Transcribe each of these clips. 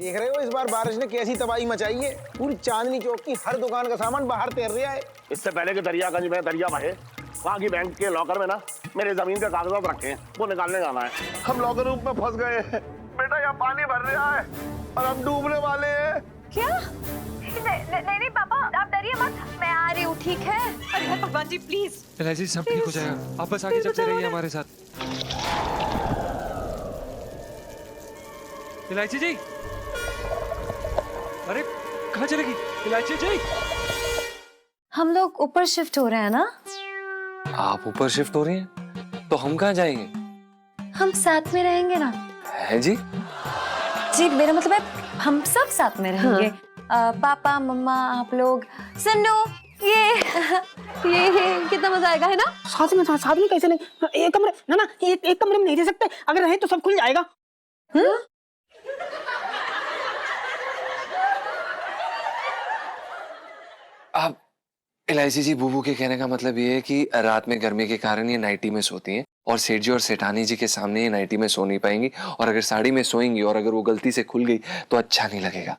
देख रहे हो इस बार बारिश ने कैसी तबाही मचाई है। पूरी चांदनी चौक की हर दुकान का सामान बाहर तैर रहा है। इससे पहले कि दरियागंज में दरिया बहे, वहाँ की बैंक के लॉकर में ना मेरे जमीन के कागजात रखे हैं, वो निकालने जाना है। हम लॉकर रूम में फंस गए हैं बेटा, यहाँ पानी भर रहा है और हम डूबने वाले हैं। क्या? नहीं पापा, आप डरिए मत, मैं आ रही हूँ, ठीक है? अरे भगवान जी प्लीज। इलायची सब ठीक हो जाएगा, आप बस आगे चलते रहिए हमारे साथ। इलायची जी, अरे कहाँ चलेगी इलायची जी? हम लोग ऊपर शिफ्ट हो रहे हैं ना? आप ऊपर शिफ्ट हो रही हैं, तो हम कहाँ जाएंगे? हम साथ में रहेंगे ना? है जी? जी मेरा मतलब है हम सब साथ में रहेंगे। हाँ। पापा मम्मा आप लोग, सन्नू, ये कितना मजा आएगा, है ना? साथ में कैसे नहीं? एक कमरे ना एक कमरे में नहीं रह सकते, अगर रहे तो सब खुल जाएगा। आप इलायची जी, बूबू के कहने का मतलब ये है कि रात में गर्मी के कारण ये नाइटी में सोती हैं और सेठ जी और सेठानी जी के सामने ये नाइटी में सो नहीं पाएंगी, और अगर साड़ी में सोएंगी और अगर वो गलती से खुल गई तो अच्छा नहीं लगेगा।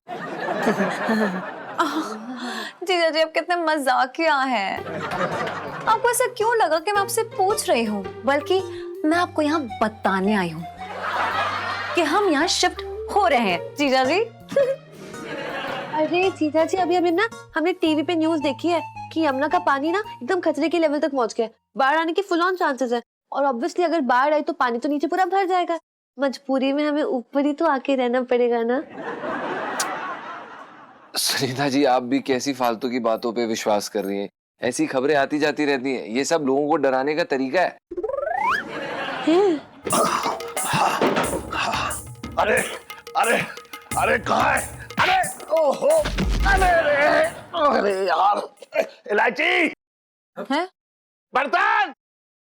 जीजा जी आप कितने मजाकिया हैं। आपको ऐसा क्यों लगा कि मैं आपसे पूछ रही हूँ? बल्कि मैं आपको यहाँ बताने आई हूँ कि हम यहाँ शिफ्ट हो रहे हैं जीजा जी। अरे जीजा जी, अभी ना हमने टीवी पे न्यूज देखी है कि यमुना का पानी ना एकदम खतरे के लेवल तक पहुंच गया है। बाढ़ आने के फुल ऑन चांसेस है, और ऑब्वियसली अगर बाढ़ आई तो पानी तो नीचे पूरा भर जाएगा। मजबूरी में हमें ऊपर ही तो आके रहना पड़ेगा ना। सुनीता जी, आप भी कैसी फालतू की बातों पे विश्वास कर रही हैं? ऐसी खबरें आती जाती रहती हैं, ये सब लोगों को डराने का तरीका है। अरे अरे अरे कहाँ है? अरे ओहो, अरे यार, इलायची है? बर्तन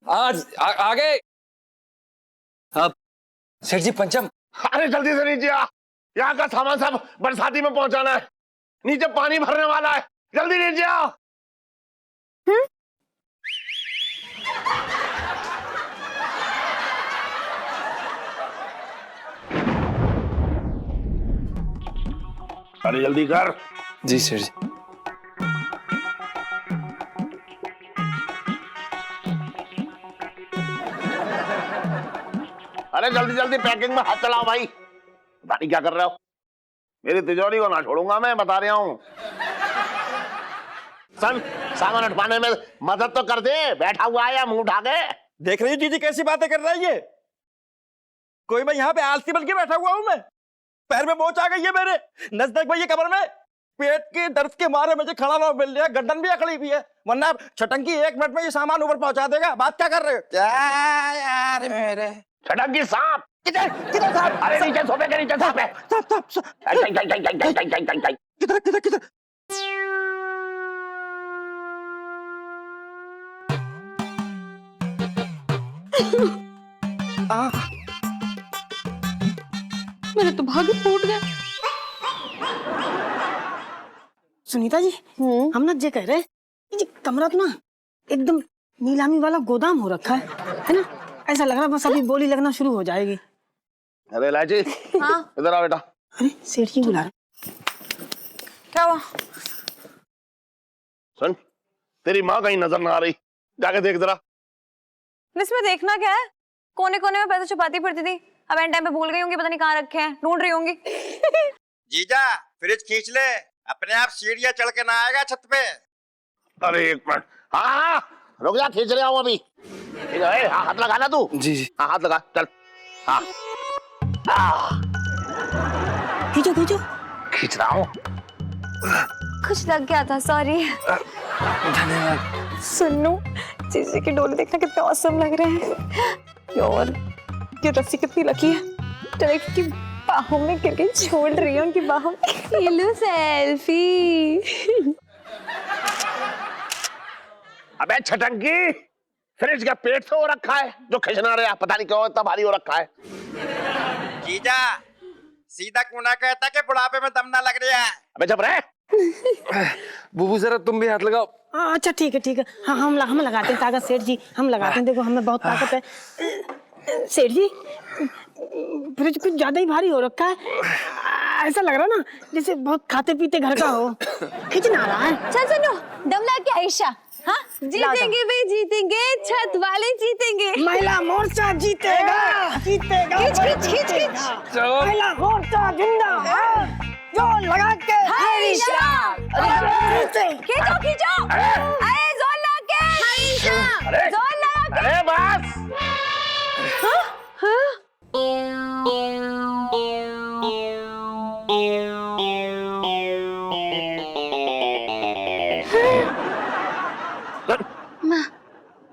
आज आ गए आप सेठ जी। पंचम, अरे जल्दी से नीचे आ, यहाँ का सामान सब बरसाती में पहुंचाना है, नीचे पानी भरने वाला है, जल्दी नीचे आ। अरे जल्दी कर। जी सेठ जी। अरे जल्दी जल्दी पैकिंग में हाथ चलाओ भाई, पता नहीं क्या कर रहे हो। मेरी तिजोरी को ना छोड़ूंगा मैं, बता रहा हूं। सन सामान उठवाने में मदद तो कर दे, बैठा हुआ है या मुंह उठा के। देख रही हो दीदी कैसी बातें कर रहा है ये? कोई मैं यहाँ पे आलसी बन के बैठा हुआ हूँ? मैं पैर में मोच आ गई है मेरे, नजदीक भाई ये कमर में, पेट के दर्द के मारे मुझे खड़ा ना मिल रहा, गर्दन भी अकड़ी हुई है, वरना छटंकी 1 मिनट में ये सामान ऊपर पहुंचा देगा। बात क्या कर रहे हो? क्या यार मेरे छटंकी सांप किधर किधर सांप? अरे नीचे सोफे के नीचे सांप है। किधर किधर किधर? मेरे तो भाग्य फूट गए। सुनीता जी, हम ना ये कह रहे ये कमरा तो ना एकदम नीलामी वाला गोदाम हो रखा है ना? ऐसा लग रहा है बस अभी बोली लगना शुरू हो जाएगी। अरे इलायची, हाँ इधर आ बेटा। अरे सेठ जी बुला रहे। क्या हुआ? सुन, तेरी माँ कहीं नजर ना आ रही, जाके देख जरा। इसमें देखना क्या है? कोने कोने में पैसे छुपाती फिरती थी, अब एंड टाइम पे भूल गई होंगी, पता नहीं कहाँ रखे हैं, ढूंढ रही होंगी। जीजा फ्रिज खींच ले, अपने आप सीढ़ियां चढ़ के ना आएगा छत पे। अरे 1 मिनट, हाँ रुक जा, खींच रहा हूँ अभी। हाँ हाथ लगा ना तू। जी जी। हाँ हाथ लगा, चल। हाँ खींचो खींचो। खींच रहा हूँ। कुछ लग गया था, सॉरी। धन्यवाद। सुन्नू, जीजी की डोली देखना कितने ऑसम लग रहे हैं यार। ये रस्सी कितनी लकी है, डायरेक्ट की बाहों में गिर गई, छोड़ रही है उनकी बाहों में। ये लो सेल्फी। अबे छटंकी, फ्रिज का पेट से हो रखा है जो खिंचना रहा, पता नहीं क्यों इतना भारी हो रखा है। जीजा सीधा कूना कहता कि बुढ़ापे में दम ना लग रहा है। अबे जब रहे। बूबू जरा तुम भी हाथ लगाओ। अच्छा ठीक है। हाँ हम लगाते हैं ताकत सेठ जी, हम लगाते हैं, देखो हमें बहुत ताकत है। सेठ जी फ्रिज कुछ ज्यादा ही भारी हो रखा है, ऐसा लग रहा ना जैसे बहुत खाते पीते घर का हो। खींचना आ रहा है। चल सुनो, दम ला के आयशा। हाँ जीतेंगे भाई, जीतेंगे, छत वाले जीतेंगे। महिला मोर्चा जीतेगा, जीतेगा। खींच खींच खींच खींच। महिला मोर्चा जिंदाबाद। जोर लगा के आयशा, खींचो खींचो, अरे जोर लगा के आयशा, जोर लगा के। अरे बस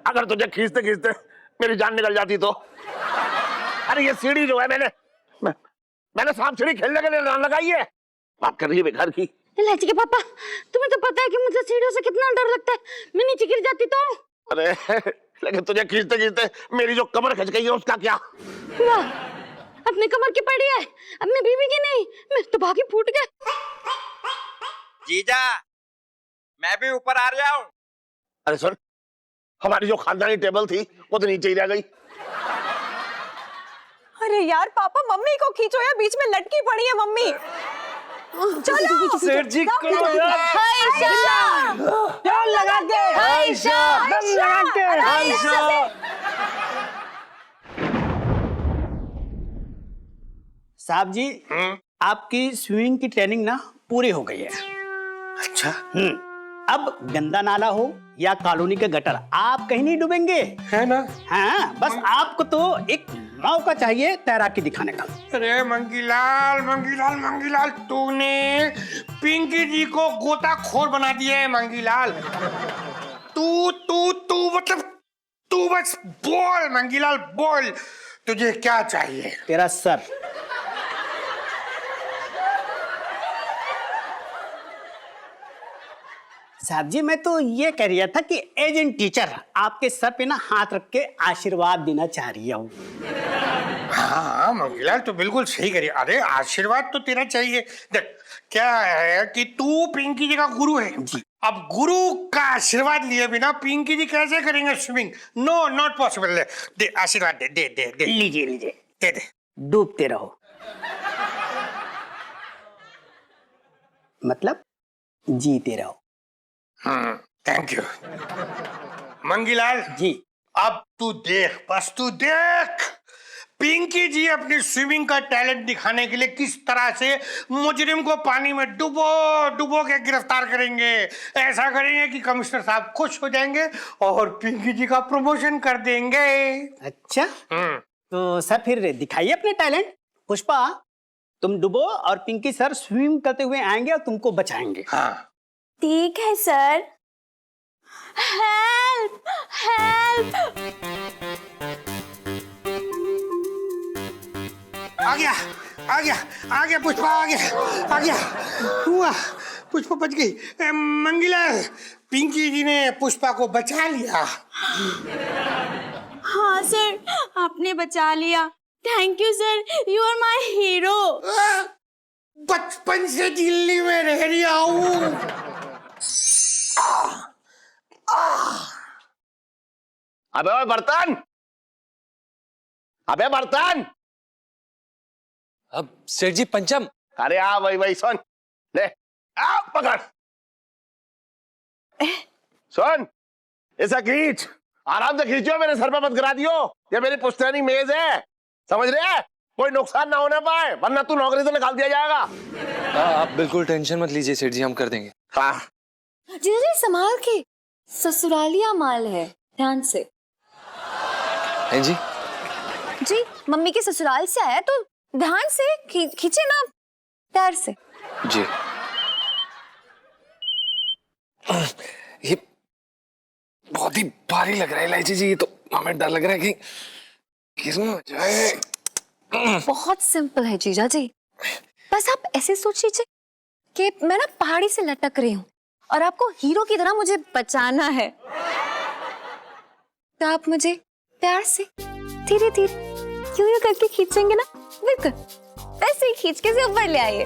अगर तुझे खींचते खींचते मेरी जान निकल जाती तो। अरे ये सीढ़ी जो है मैंने सांप सीढ़ी खेलने के लिए लगाई है। बात कर रही है घर की। इलायची के पापा, तुम्हें तो पता है कि मुझे सीढ़ियों से कितना डर लगता है। मैं नीचे गिर जाती तो। अरे लेकिन तुझे खींचते खींचते मेरी जो कमर खिंच गई है उसका क्या? वाह, अपनी कमर की पड़ी है, अपनी बीवी की नहीं। मैं तो भागी फूट गया। जीजा, मैं भी ऊपर आ रहा हूँ। अरे सुन, हमारी जो खानदानी टेबल थी वो तो नीचे ही रह गई। अरे यार पापा, मम्मी को खींचो यार, बीच में लटकी पड़ी है मम्मी। चलो सेठ जी को आयशा, जोर लगा के आयशा, दम लगा के आयशा। साहब जी, आपकी स्विमिंग की ट्रेनिंग ना पूरी हो गई है। अच्छा, अब गंदा नाला हो या कॉलोनी के गटर, आप कहीं नहीं डूबेंगे, है ना? हाँ, बस आपको तो एक मौका चाहिए तैराकी दिखाने का। अरे मंगीलाल मंगीलाल मंगीलाल, तूने पिंकी जी को गोताखोर बना दिया है मंगीलाल। तू तू तू मतलब तू बस बोल मंगीलाल, बोल तुझे क्या चाहिए? तेरा सर। साहब जी, मैं तो ये कह रहा था कि एज एन टीचर आपके सर पे ना हाथ रख के आशीर्वाद देना चाह रही हूँ। हाँ मंगीलाल, तो बिल्कुल सही करिए। अरे आशीर्वाद तो तेरा चाहिए। देख, क्या है कि तू पिंकी जी का गुरु है जी। अब गुरु का आशीर्वाद लिए बिना पिंकी जी कैसे करेंगे स्विमिंग? No, not possible. दे आशीर्वाद, दे दे दे दे। लीजिए लीजिए, दे दे। डूबते रहो। मतलब जीते रहो। थैंक यू मंगीलाल जी। अब तू देख, बस तू देख, पिंकी जी अपनी स्विमिंग का टैलेंट दिखाने के लिए किस तरह से मुजरिम को पानी में डुबो डुबो के गिरफ्तार करेंगे। ऐसा करेंगे कि कमिश्नर साहब खुश हो जाएंगे और पिंकी जी का प्रमोशन कर देंगे। अच्छा, तो सर फिर दिखाइए अपने टैलेंट। पुष्पा, तुम डुबो और पिंकी सर स्विम करते हुए आएंगे और तुमको बचाएंगे। हाँ, ठीक है सर। Help help. आ गया आ गया आ गया पुष्पा, आ गया आ गया। हुआ, पुष्पा बच गई। मंगीलाल, पिंकी जी ने पुष्पा को बचा लिया। हाँ सर, आपने बचा लिया। Thank you sir, you are my hero. बचपन से दिल्ली में रह रहा हूँ। अबे बर्तन, अबे बर्तन। अब सेठ जी पंचम। अरे आ वही सुन, ले आ पकड़। सुन, ऐसा खींच, आराम से खींचो, मेरे सर पे मत गिरा दियो। ये मेरी पुश्तैनी मेज है, समझ रहे हैं? कोई नुकसान ना होने पाए, वरना तू नौकरी से निकाल दिया जाएगा। आप बिल्कुल टेंशन मत लीजिए सेठ जी, हम कर देंगे। हाँ, जी संभाल के, ससुरालिया माल है, ध्यान से। हैं जी? जी मम्मी के ससुराल से आया तो ध्यान से खींचे ना, प्यार से। जी। ये बहुत ही भारी लग रहा है इलायची जी, ये तो हमें डर लग रहा है कि किसमें हो जाए। बहुत सिंपल है जीजा जी, बस आप ऐसे सोच लीजिए कि मैं ना पहाड़ी से लटक रही हूँ और आपको हीरो की तरह मुझे बचाना है, तो आप मुझे प्यार से धीरे धीरे यूं यूं करके खींचेंगे ना, बिल्कुल वैसे ही खींच के से ऊपर ले आइए।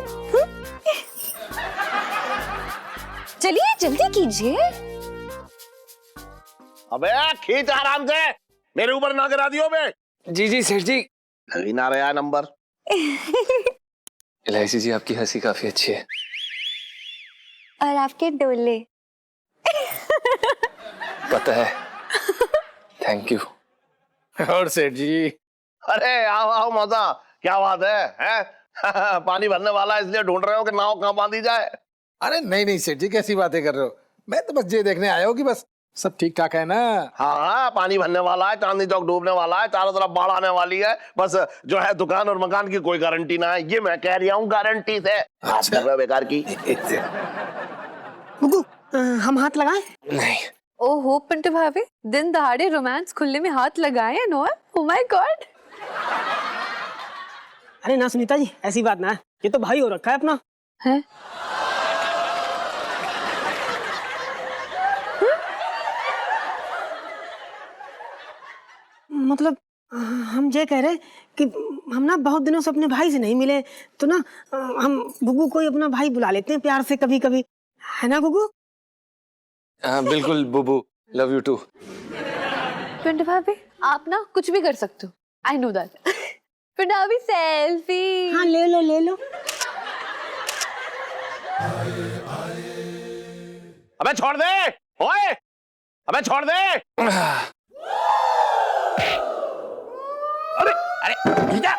चलिए जल्दी कीजिए। अबे खींच आराम से, मेरे ऊपर ना गिरा दियो बे। जी जी सेठ जी। लगी ना रहा नंबर। एलआईसी जी आपकी हंसी काफी अच्छी है। और आपके डोले। पता है। Thank you. और सेठ जी, अरे आओ आओ मौसा, क्या बात है? पानी भरने वाला है इसलिए ढूंढ रहे हो कि नाव कहाँ बांधी जाए। अरे नहीं नहीं सेठ जी, कैसी बातें कर रहे हो? मैं तो बस ये देखने आया हूँ कि बस सब ठीक ठाक है ना। हाँ हाँ, पानी भरने वाला है, चांदनी चौक डूबने वाला है, चारों तरफ बाढ़ आने वाली है, बस जो है दुकान और मकान की कोई गारंटी ना है, ये मैं कह रहा हूँ गारंटी से। बात कर रहे हो बेकार की। गुगू, हम हाथ लगाएं? नहीं। ओहो पिंटू भाभी, दिन दहाड़े रोमांस खुले में हाथ लगाए हैं नो? Oh my God. अरे ना सुनीता जी, ऐसी बात ना है, ये तो भाई हो रखा है अपना। है? मतलब हम ये कह रहे कि हम ना बहुत दिनों से अपने भाई से नहीं मिले, तो ना हम गुगू को ही अपना भाई बुला लेते हैं प्यार से कभी कभी, है ना गुगू? हाँ बिल्कुल बुबू, लव यू टू। पिंटू भाभी, आप ना कुछ भी कर सकते हो, आई नो दैट। पिंटू भाभी सेल्फी। हाँ ले लो ले लो। अबे छोड़ दे, ओए, अबे छोड़ दे। अरे अरे जीजा,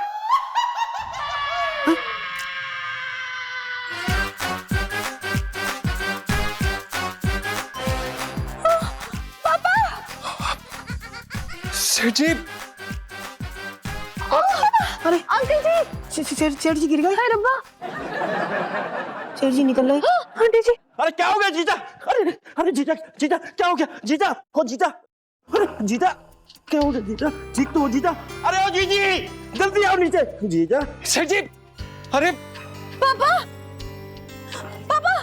सेठ जी, अरे अंकल जी, सेठ जी गिर गए। हाय रब्बा। सेठ जी निकल रहे। आंटी जी, अरे क्या हो गया जीजा? अरे अरे जीजा, जीजा क्या हो गया? जीजा हो जीजा, अरे जीजा क्या हो गया? जीजा ठीक तो हो जीजा? अरे ओ जीजी, जल्दी आओ नीचे। जीजा, सेठ जी, अरे पापा, पापा,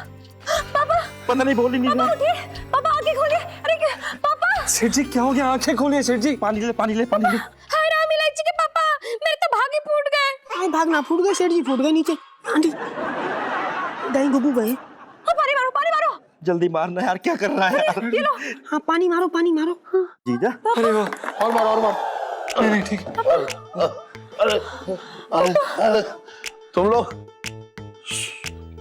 पापा, पता नहीं बोल ही नहीं पापा रहा। उठिए, पापा आंखें खोलिए। अरे पापा, सेठ जी क्या हो गया? आंखें खोलिए सेठ जी। पानी ले, पानी ले, पानी ले। हाय राम इलायची के पापा, मेरे तो भागे फूट गए। अरे भागना, फूट गए सेठ जी, फूट गए नीचे। आंटी गए, गुगू गए। हाँ, पानी मारो, पानी मारो। जल्दी मारना यार, क्या कर रहा है यार? ये लो। हाँ पानी मारो, पानी मारो। हाँ। जीजा, अरे वाह, और मार और मार। नहीं नहीं ठीक। अरे तुम लोग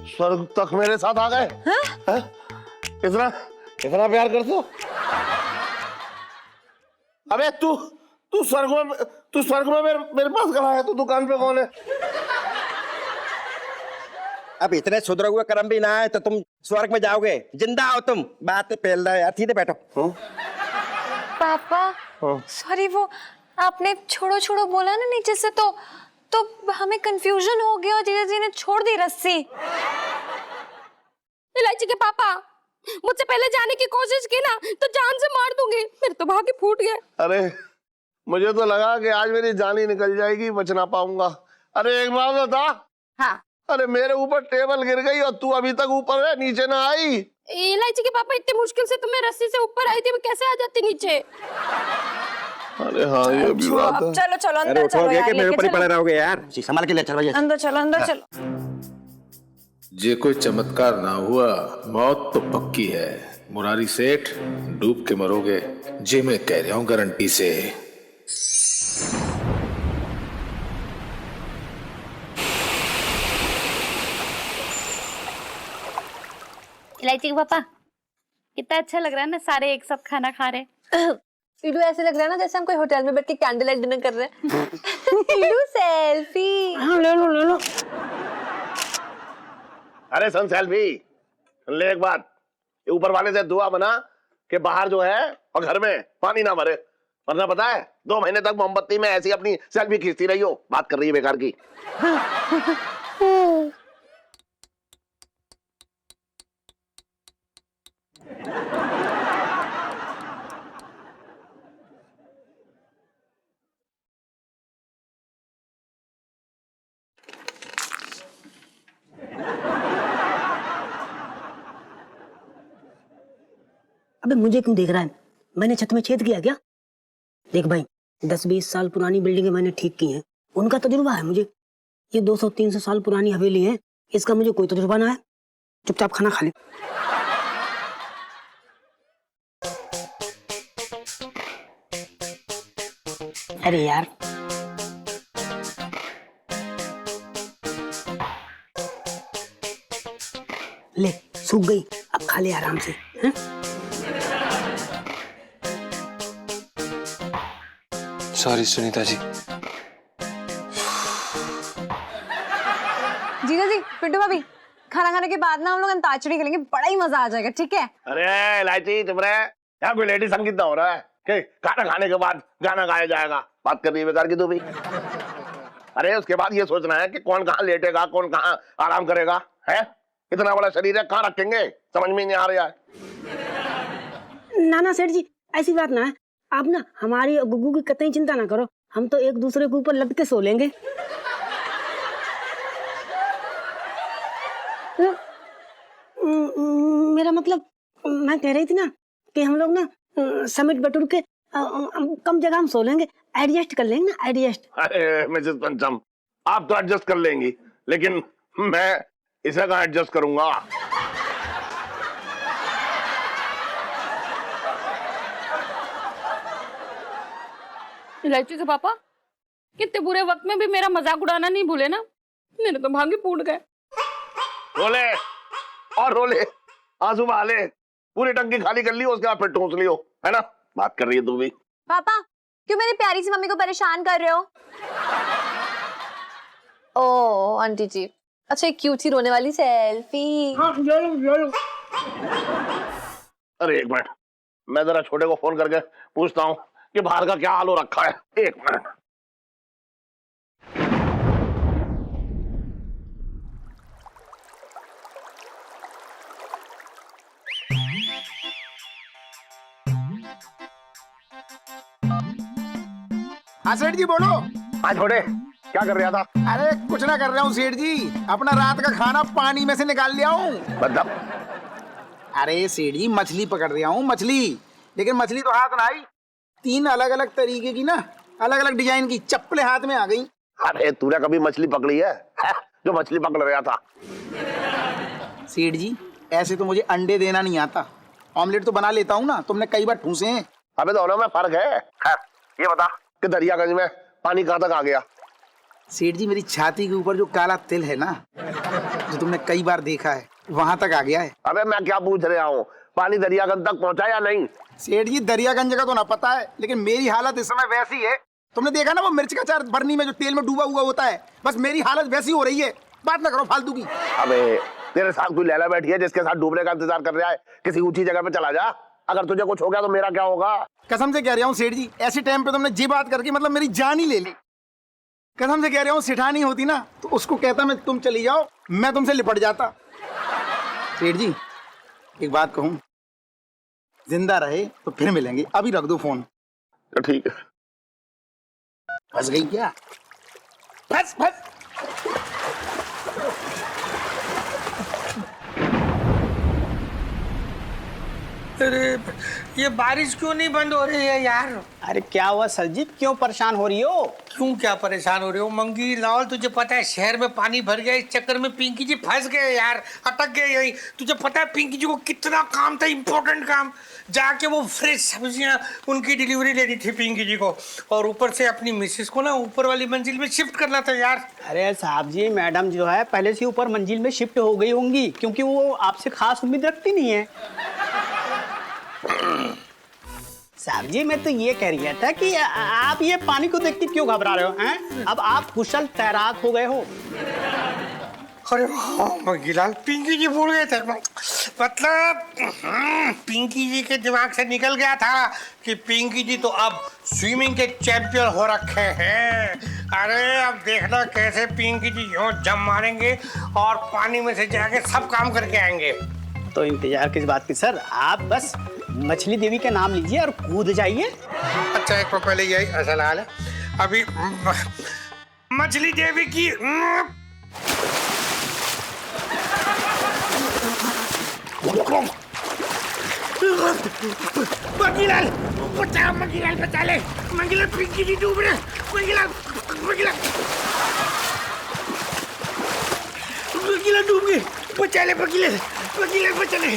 स्वर्ग तक मेरे साथ आ गए? हैं? इतना इतना प्यार करते हो? अबे तू स्वर्ग में मेरे पास खड़ा है, तू दुकान पे कौन है? अब इतने सुधरा हुए कर्म भी ना है तो तुम स्वर्ग में जाओगे? जिंदा हो तुम, बात फैल रहा है यार। ठीक है बैठो। पापा सॉरी, वो आपने छोड़ो छोड़ो बोला ना नीचे से, तो हमें कंफ्यूजन हो गया और जीजा जी ने छोड़ दी रस्सी। इलायची के पापा, मुझसे पहले जाने की कोशिश की ना तो जान से मार दूंगी। मेरे तो भागे फूट गए। अरे मुझे तो लगा कि आज मेरी जान ही निकल जाएगी, बच ना पाऊंगा। अरे एक बात बता। हाँ, अरे मेरे ऊपर टेबल गिर गई और तू अभी तक ऊपर है, नीचे ना आई। इलायची के पापा, इतनी मुश्किल से तुम्हें रस्सी से ऊपर आई थी, मैं कैसे आ जाती नीचे? अरे हाँ ये भी बात है। चलो चलो अरे अंदर उठो चलो गया यार, कि मेरे ऊपर ही लेके पड़े चलो। रहोगे यार? संभाल के ले चलो भैया। अंदर चलो, अंदर चलो। जे कोई चमत्कार ना हुआ, मौत तो पक्की है। मुरारी सेठ, डूब के मरोगे, जे मैं कह रहा हूं गारंटी से। इलायची के पापा, कितना अच्छा लग रहा है ना, सारे एक साथ खाना खा रहे। इडू ऐसे लग रहा है ना जैसे हम कोई होटल में बैठ के कैंडल लाइट डिनर कर रहे हैं। इडू सेल्फी। हाँ ले लो ले लो। अरे सन सेल्फी, ले एक बात, ऊपर वाले से दुआ बना कि बाहर जो है और घर में पानी ना भरे, वरना पता है 2 महीने तक मोमबत्ती में ऐसी अपनी सेल्फी खींचती रही हो। बात कर रही है बेकार की। अबे मुझे क्यों देख रहा है? मैंने छत में छेद किया क्या? देख भाई, 10-20 साल पुरानी बिल्डिंगें मैंने ठीक की हैं, उनका तजुर्बा है मुझे। ये 200-300 साल पुरानी हवेली है, इसका मुझे कोई तजुर्बा ना है। चुपचाप खाना खा ले। अरे यार ले सूख गई, अब खा ले आराम से। हैं? सॉरी सुनीता जी। जीजा जी, पिंटू भाभी, खाना खाने के बाद ना हम लोग अंताक्षरी खेलेंगे, बड़ा ही मजा आ जाएगा, ठीक है? अरे इलायची चुप रहे, यहाँ कोई लेडी संगीत ना हो रहा है कि खाना खाने के बाद गाना गाया जाएगा। बात कर रही है बेकार की तू भी। अरे उसके बाद ये सोचना है कि कौन कहाँ लेटेगा, कौन कहाँ आराम करेगा। है इतना बड़ा शरीर है, कहाँ रखेंगे, समझ में नहीं आ रहा है। ना सेठ जी, ऐसी बात ना है। आप ना हमारी और गुग्गू की कतई चिंता ना करो, हम तो एक दूसरे के ऊपर लद के सो लेंगे। मेरा मतलब, मैं कह रही थी ना कि हम लोग ना समेट बटुर के कम जगह हम सो लेंगे, एडजस्ट कर लेंगे ना, एडजस्ट। अरे मिसेस पंचम, आप तो एडजस्ट कर लेंगी, लेकिन मैं इसे कहाँ एडजस्ट करूंगा। इलायची के पापा कितने बुरे वक्त में भी मेरा मजाक उड़ाना नहीं भूले ना। मेरे तो भाग्य फूट गए। रोले और रोले, आंसू बहाले, पूरी टंकी खाली कर ली, उसके बाद फिर ठूंस लियो, है ना। बात कर रही है तू भी। पापा, क्यों मेरी प्यारी सी मम्मी को परेशान कर रहे हो? ओ आंटी जी, अच्छा एक क्यूट सी रोने वाली सेल्फी। हाँ, जरूर। अरे एक मिनट, मैं जरा छोटे को फोन करके पूछता हूँ कि बाहर का क्या हाल हो रखा है। एक मिनट। हाँ सेठ जी बोलो। हाँ छोटे, क्या कर रहा था? अरे कुछ ना कर रहा हूँ सेठ जी, अपना रात का खाना पानी में से निकाल लिया हूँ। मतलब? अरे सेठ जी, मछली पकड़ रहा हूँ, मछली। लेकिन मछली तो हाथ ना आई, 3 अलग अलग तरीके की ना, अलग अलग डिजाइन की चप्पलें हाथ में आ गई। अरे तूने कभी मछली पकड़ी है? जो मछली पकड़ रहा था। सेठ जी, ऐसे तो मुझे अंडे देना नहीं आता, ऑमलेट तो बना लेता हूँ ना, तुमने कई बार ठूसे हैं। अबे दोनों में फर्क है। ये बता कि दरियागंज में पानी कहाँ तक आ गया? सेठ जी, मेरी छाती के ऊपर जो काला तिल है ना, जो तुमने कई बार देखा है, वहां तक आ गया है। अबे मैं क्या पूछ रहा हूँ, पानी दरियागंज तक पहुँचा या नहीं? सेठ जी, दरियागंज का तो ना पता है, लेकिन मेरी हालत इस समय वैसी है। तुमने देखा ना वो मिर्च का अचार बरनी में जो तेल में डूबा हुआ होता है, बस मेरी हालत वैसी हो रही है। बात ना करो फालतू की। अबे तेरे साथ कोई लैला बैठी है जिसके साथ डूबने का इंतजार कर रहा है? किसी ऊंची जगह पे चला जा, अगर तुझे कुछ हो गया तो मेरा क्या होगा? कसम से कह रहा हूँ सेठ जी, ऐसे टाइम पे तुमने जी बात करके मतलब मेरी जान ही ले ली। कसम से कह रहा हूँ, सेठानी होती ना तो उसको कहता मैं तुम चली जाओ, मैं तुमसे लिपट जाता। सेठ जी एक बात कहूँ, जिंदा रहे तो फिर मिलेंगे, अभी रख दो फोन। तो ठीक है। फंस गई क्या? फंस। अरे ये बारिश क्यों नहीं बंद हो रही है यार? अरे क्या हुआ सरजीत, क्यों परेशान हो रही हो? क्यों क्या परेशान हो रही हो मंगी लाल? तुझे पता है शहर में पानी भर गया, इस चक्कर में पिंकी जी फंस गए यार, अटक गए यहीं। तुझे पता है पिंकी जी को कितना काम था, इम्पोर्टेंट काम, जाके वो फ्रेश सब्जियां उनकी डिलीवरी लेनी थी पिंकी जी को, और ऊपर से अपनी मिसेस को ना ऊपर वाली मंजिल में शिफ्ट करना था यार। अरे साहब जी, मैडम जो है पहले से ऊपर मंजिल में शिफ्ट हो गई होंगी, क्योंकि वो आपसे खास उम्मीद रखती नहीं है। साहब जी, मैं तो ये कह रही था कि आप ये पानी को देख के क्यों घबरा रहे हो हैं? अब आप कुशल तैराक हो गए हो। अरे हाँ मंगीलाल, पिंकी जी भूल गए थे। मतलब पिंकी जी के दिमाग से निकल गया था कि पिंकी जी तो अब स्विमिंग के चैंपियन हो रखे हैं। अरे अब देखना कैसे पिंकी जी यूं जम मारेंगे और पानी में से जाके सब काम करके आएंगे। तो इंतजार किस बात की सर, आप बस मछली देवी के नाम लीजिए और कूद जाइए। अच्छा, एक तो पहले यही असल हाल है। अभी मछली देवी की मंगीलाल बचा, मंगीलाल बचा ले, मंगीलाल पिंकी जी डूब रहे, मंगीलाल डूब गए, बचा ले मंगीलाल बचा ले।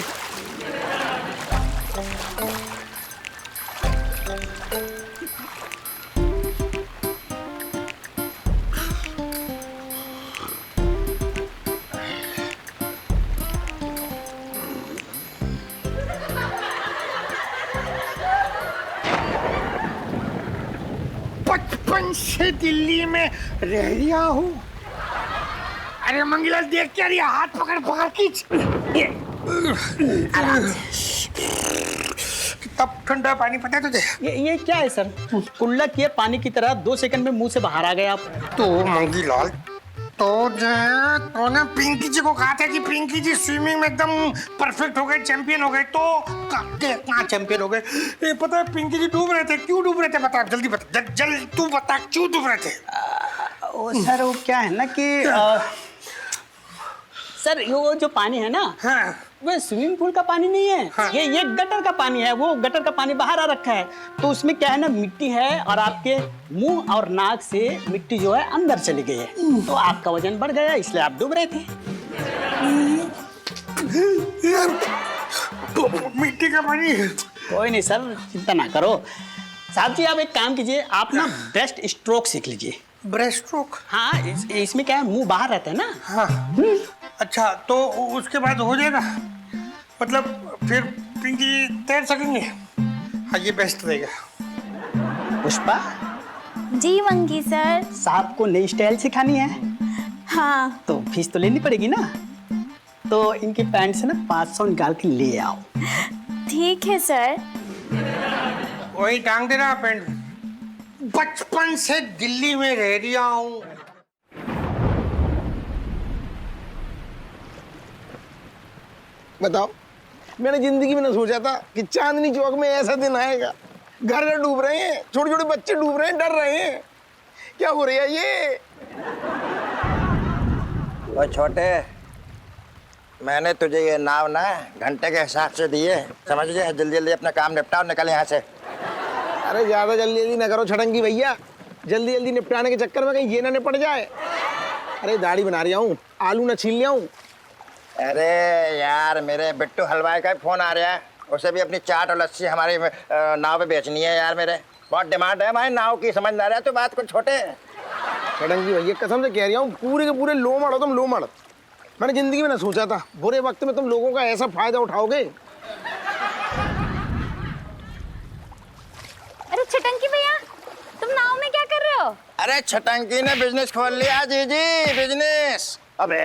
से दिल्ली में रह रहा हूँ। अरे मंगीलाल देख क्या रही, हाथ पकड़ पकड़ खींच। तब ठंडा पानी पता है तुझे? ये क्या है सर? कुल्ला किए पानी की तरह 2 सेकंड में मुंह से बाहर आ गए आप। तो मंगीलाल, तो ना पिंकी जी को कहा था कि पिंकी जी स्विमिंग में एकदम परफेक्ट हो गए, चैंपियन हो गए, तो कहाँ चैंपियन हो गए? ये पता है पिंकी जी डूब रहे थे, क्यों डूब रहे थे बता, जल्दी बता, जल्दी तू बता क्यों डूब रहे थे? सर वो क्या है ना कि सर वो जो पानी है ना, हाँ। वो स्विमिंग पूल का पानी नहीं है। हाँ। ये गटर का पानी है। वो गटर का पानी बाहर आ रखा है, तो उसमें क्या है ना, मिट्टी है और आपके मुंह और नाक से मिट्टी जो है अंदर चली गई है, तो आपका वजन बढ़ गया, इसलिए आप डूब रहे थे। तो मिट्टी का पानी। कोई नहीं सर, चिंता ना करो। साहब जी आप एक काम कीजिए, आप ना ब्रेस्ट स्ट्रोक सीख लीजिए। Breast stroke? हाँ, इसमें क्या है, मुंह बाहर रहता है ना। हाँ। अच्छा, तो उसके बाद हो जाएगा, मतलब फिर पिंकी तैर सकेंगे? हाँ, ये बेस्ट रहेगा। Pushpa ji monkey sir. साहब को नई स्टाइल सिखानी है, हाँ तो फीस तो लेनी पड़ेगी ना, तो इनके पैंट से ना 500 निकाल के ले आओ। ठीक है सर। वही टांग देना पैंट। बचपन से दिल्ली में रह रहा हूँ। बताओ, मैंने जिंदगी में न सोचा था कि चांदनी चौक में ऐसा दिन आएगा। घर घर डूब रहे हैं, छोटे छोटे बच्चे डूब रहे हैं, डर रहे हैं। क्या हो रहा है ये? वो छोटे, मैंने तुझे ये नाव ना घंटे के हिसाब से दिए, समझ गए? जल्दी जल्दी अपना काम निपटाओ, निकल यहाँ से। अरे ज्यादा जल्दी जल्दी न करो छटंगी भैया, जल्दी जल्दी निपटाने के चक्कर में कहीं ये ना निपट जाए। अरे दाढ़ी बना रहा हूँ, आलू न छील लिया हूँ। अरे यार, मेरे बिट्टू हलवाई का फोन आ रहा है, उसे भी अपनी चाट और लस्सी हमारी नाव पे बेचनी है यार। मेरे बहुत डिमांड है हमारी नाव की, समझ ना रहा है तो बात को छोटे। छटंगी भैया कसम से कह रहा हूँ, पूरे के पूरे लो मड़ो तुम, लो मड़। मैंने जिंदगी में न सोचा था बुरे वक्त में तुम लोगों का ऐसा फायदा उठाओगे। अरे छटंकी भैया, तुम नाव में क्या कर रहे हो? अरे छटंकी ने बिजनेस खोल लिया जी, बिजनेस। अबे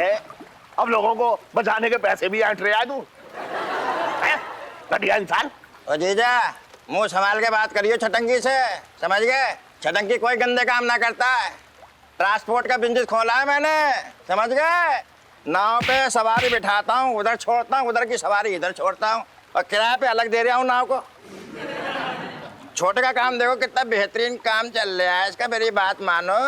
अब लोगों को बचाने के पैसे भी ऐंठ रहा है तू, घटिया इंसान। ओ जीजा, मुंह संभाल के बात करियो छटंकी से, समझ गए? छटंकी कोई गंदे काम ना करता है, ट्रांसपोर्ट का बिजनेस खोला है मैंने, समझ गए? नाव पे सवारी बिठाता हूँ, उधर छोड़ता हूँ, उधर की सवारी इधर छोड़ता हूँ, और किराए पे अलग दे रहा हूँ नाव को। छोटे का काम देखो कितना बेहतरीन काम चल रहा है इसका। मेरी बात मानो,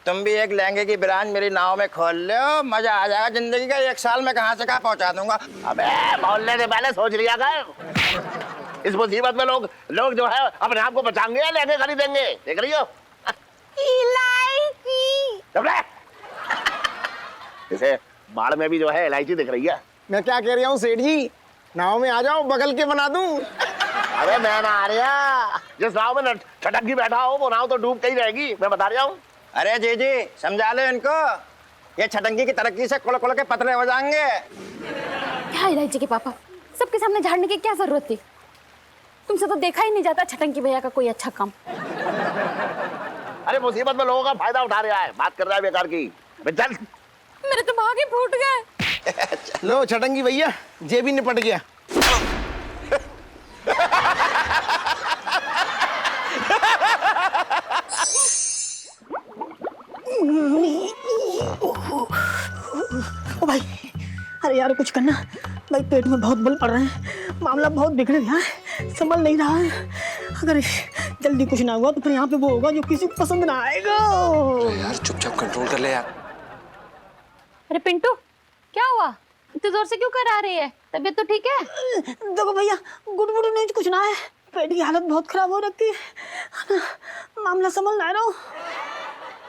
तुम भी एक लहंगे की ब्रांच मेरी नाव में खोल लो, मजा आ जाएगा जिंदगी का। 1 साल में कहाँ से कहाँ पहुँचा दूंगा। अबे बोलने से पहले सोच लिया कर। इस मुसीबत में लोग जो है अपने आप को बचाएंगे या लहंगे खरीदेंगे, देख रही हो? इलायची। चुप रह। इसे बाढ़ में भी जो है इलायची दिख रही है। मैं क्या कह रहा हूँ सेठ जी, नाव में आ जाओ, बगल के बना दूं। अबे मैं ना आ रहा, जिस नाव में छटंकी बैठा हो वो नाव तो डूब के ही रहेगी, मैं बता रहा हूँ। अरे जी समझा लो इनको, ये छटंकी की तरक्की से खुल खुल के पतले हो जाएंगे। क्या इलायची के पापा, सबके सामने झाड़ने की क्या जरूरत थी? तुमसे तो देखा ही नहीं जाता छटंकी भैया का कोई अच्छा काम। अरे मुसीबत में लोगों का फायदा उठा रहा है, बात कर रहा है बेकार की। चल, मेरे तो भाग ही फूट गए। लो छटंगी भैया, ये भी निपट गया। ओ भाई, अरे यार कुछ करना भाई, पेट में बहुत बल पड़ रहे हैं, मामला बहुत बिगड़ गया है, संभल नहीं रहा है। अगर जल्दी कुछ ना हुआ तो फिर यहाँ पे वो होगा जो किसी को पसंद ना आएगा। यार चुपचाप कंट्रोल कर ले यार। अरे पिंटू, क्या हुआ? इतनी जोर से क्यों करा रही है? तबीयत तो ठीक है? देखो भैया, गुड़गुड़ नहीं कुछ ना है, पेट की हालत बहुत खराब हो रखी है, मामला संभल ना रहा हूँ।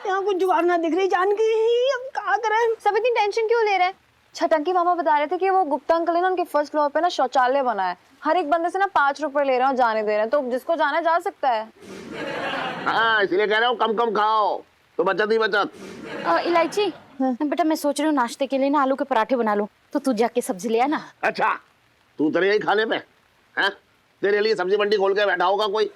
यहाँ कुछ जुगाड़ ना दिख रही जान की, अब क्या करें? सब इतनी टेंशन क्यों ले रहे हैं? छटंकी मामा बता रहे थे कि वो गुप्ता अंकल है ना, उनके फर्स्ट फ्लोर पे ना शौचालय बना है, हर एक बंदे से ना 5 रुपए ले रहे हैं और जाने दे रहे हैं, तो जिसको जाना जा सकता है। हाँ इसलिए कह रहा हूँ कम कम खाओ तो बचत ही बचत। इलायची बेटा, मैं सोच रही हूँ नाश्ते के लिए ना आलू के पराठे बना लूं, तो तू जाके सब्जी ले आना। अच्छा, तू तेरे यही खाने पे हैं? तेरे लिए सब्जी मंडी खोल के बैठा होगा कोई।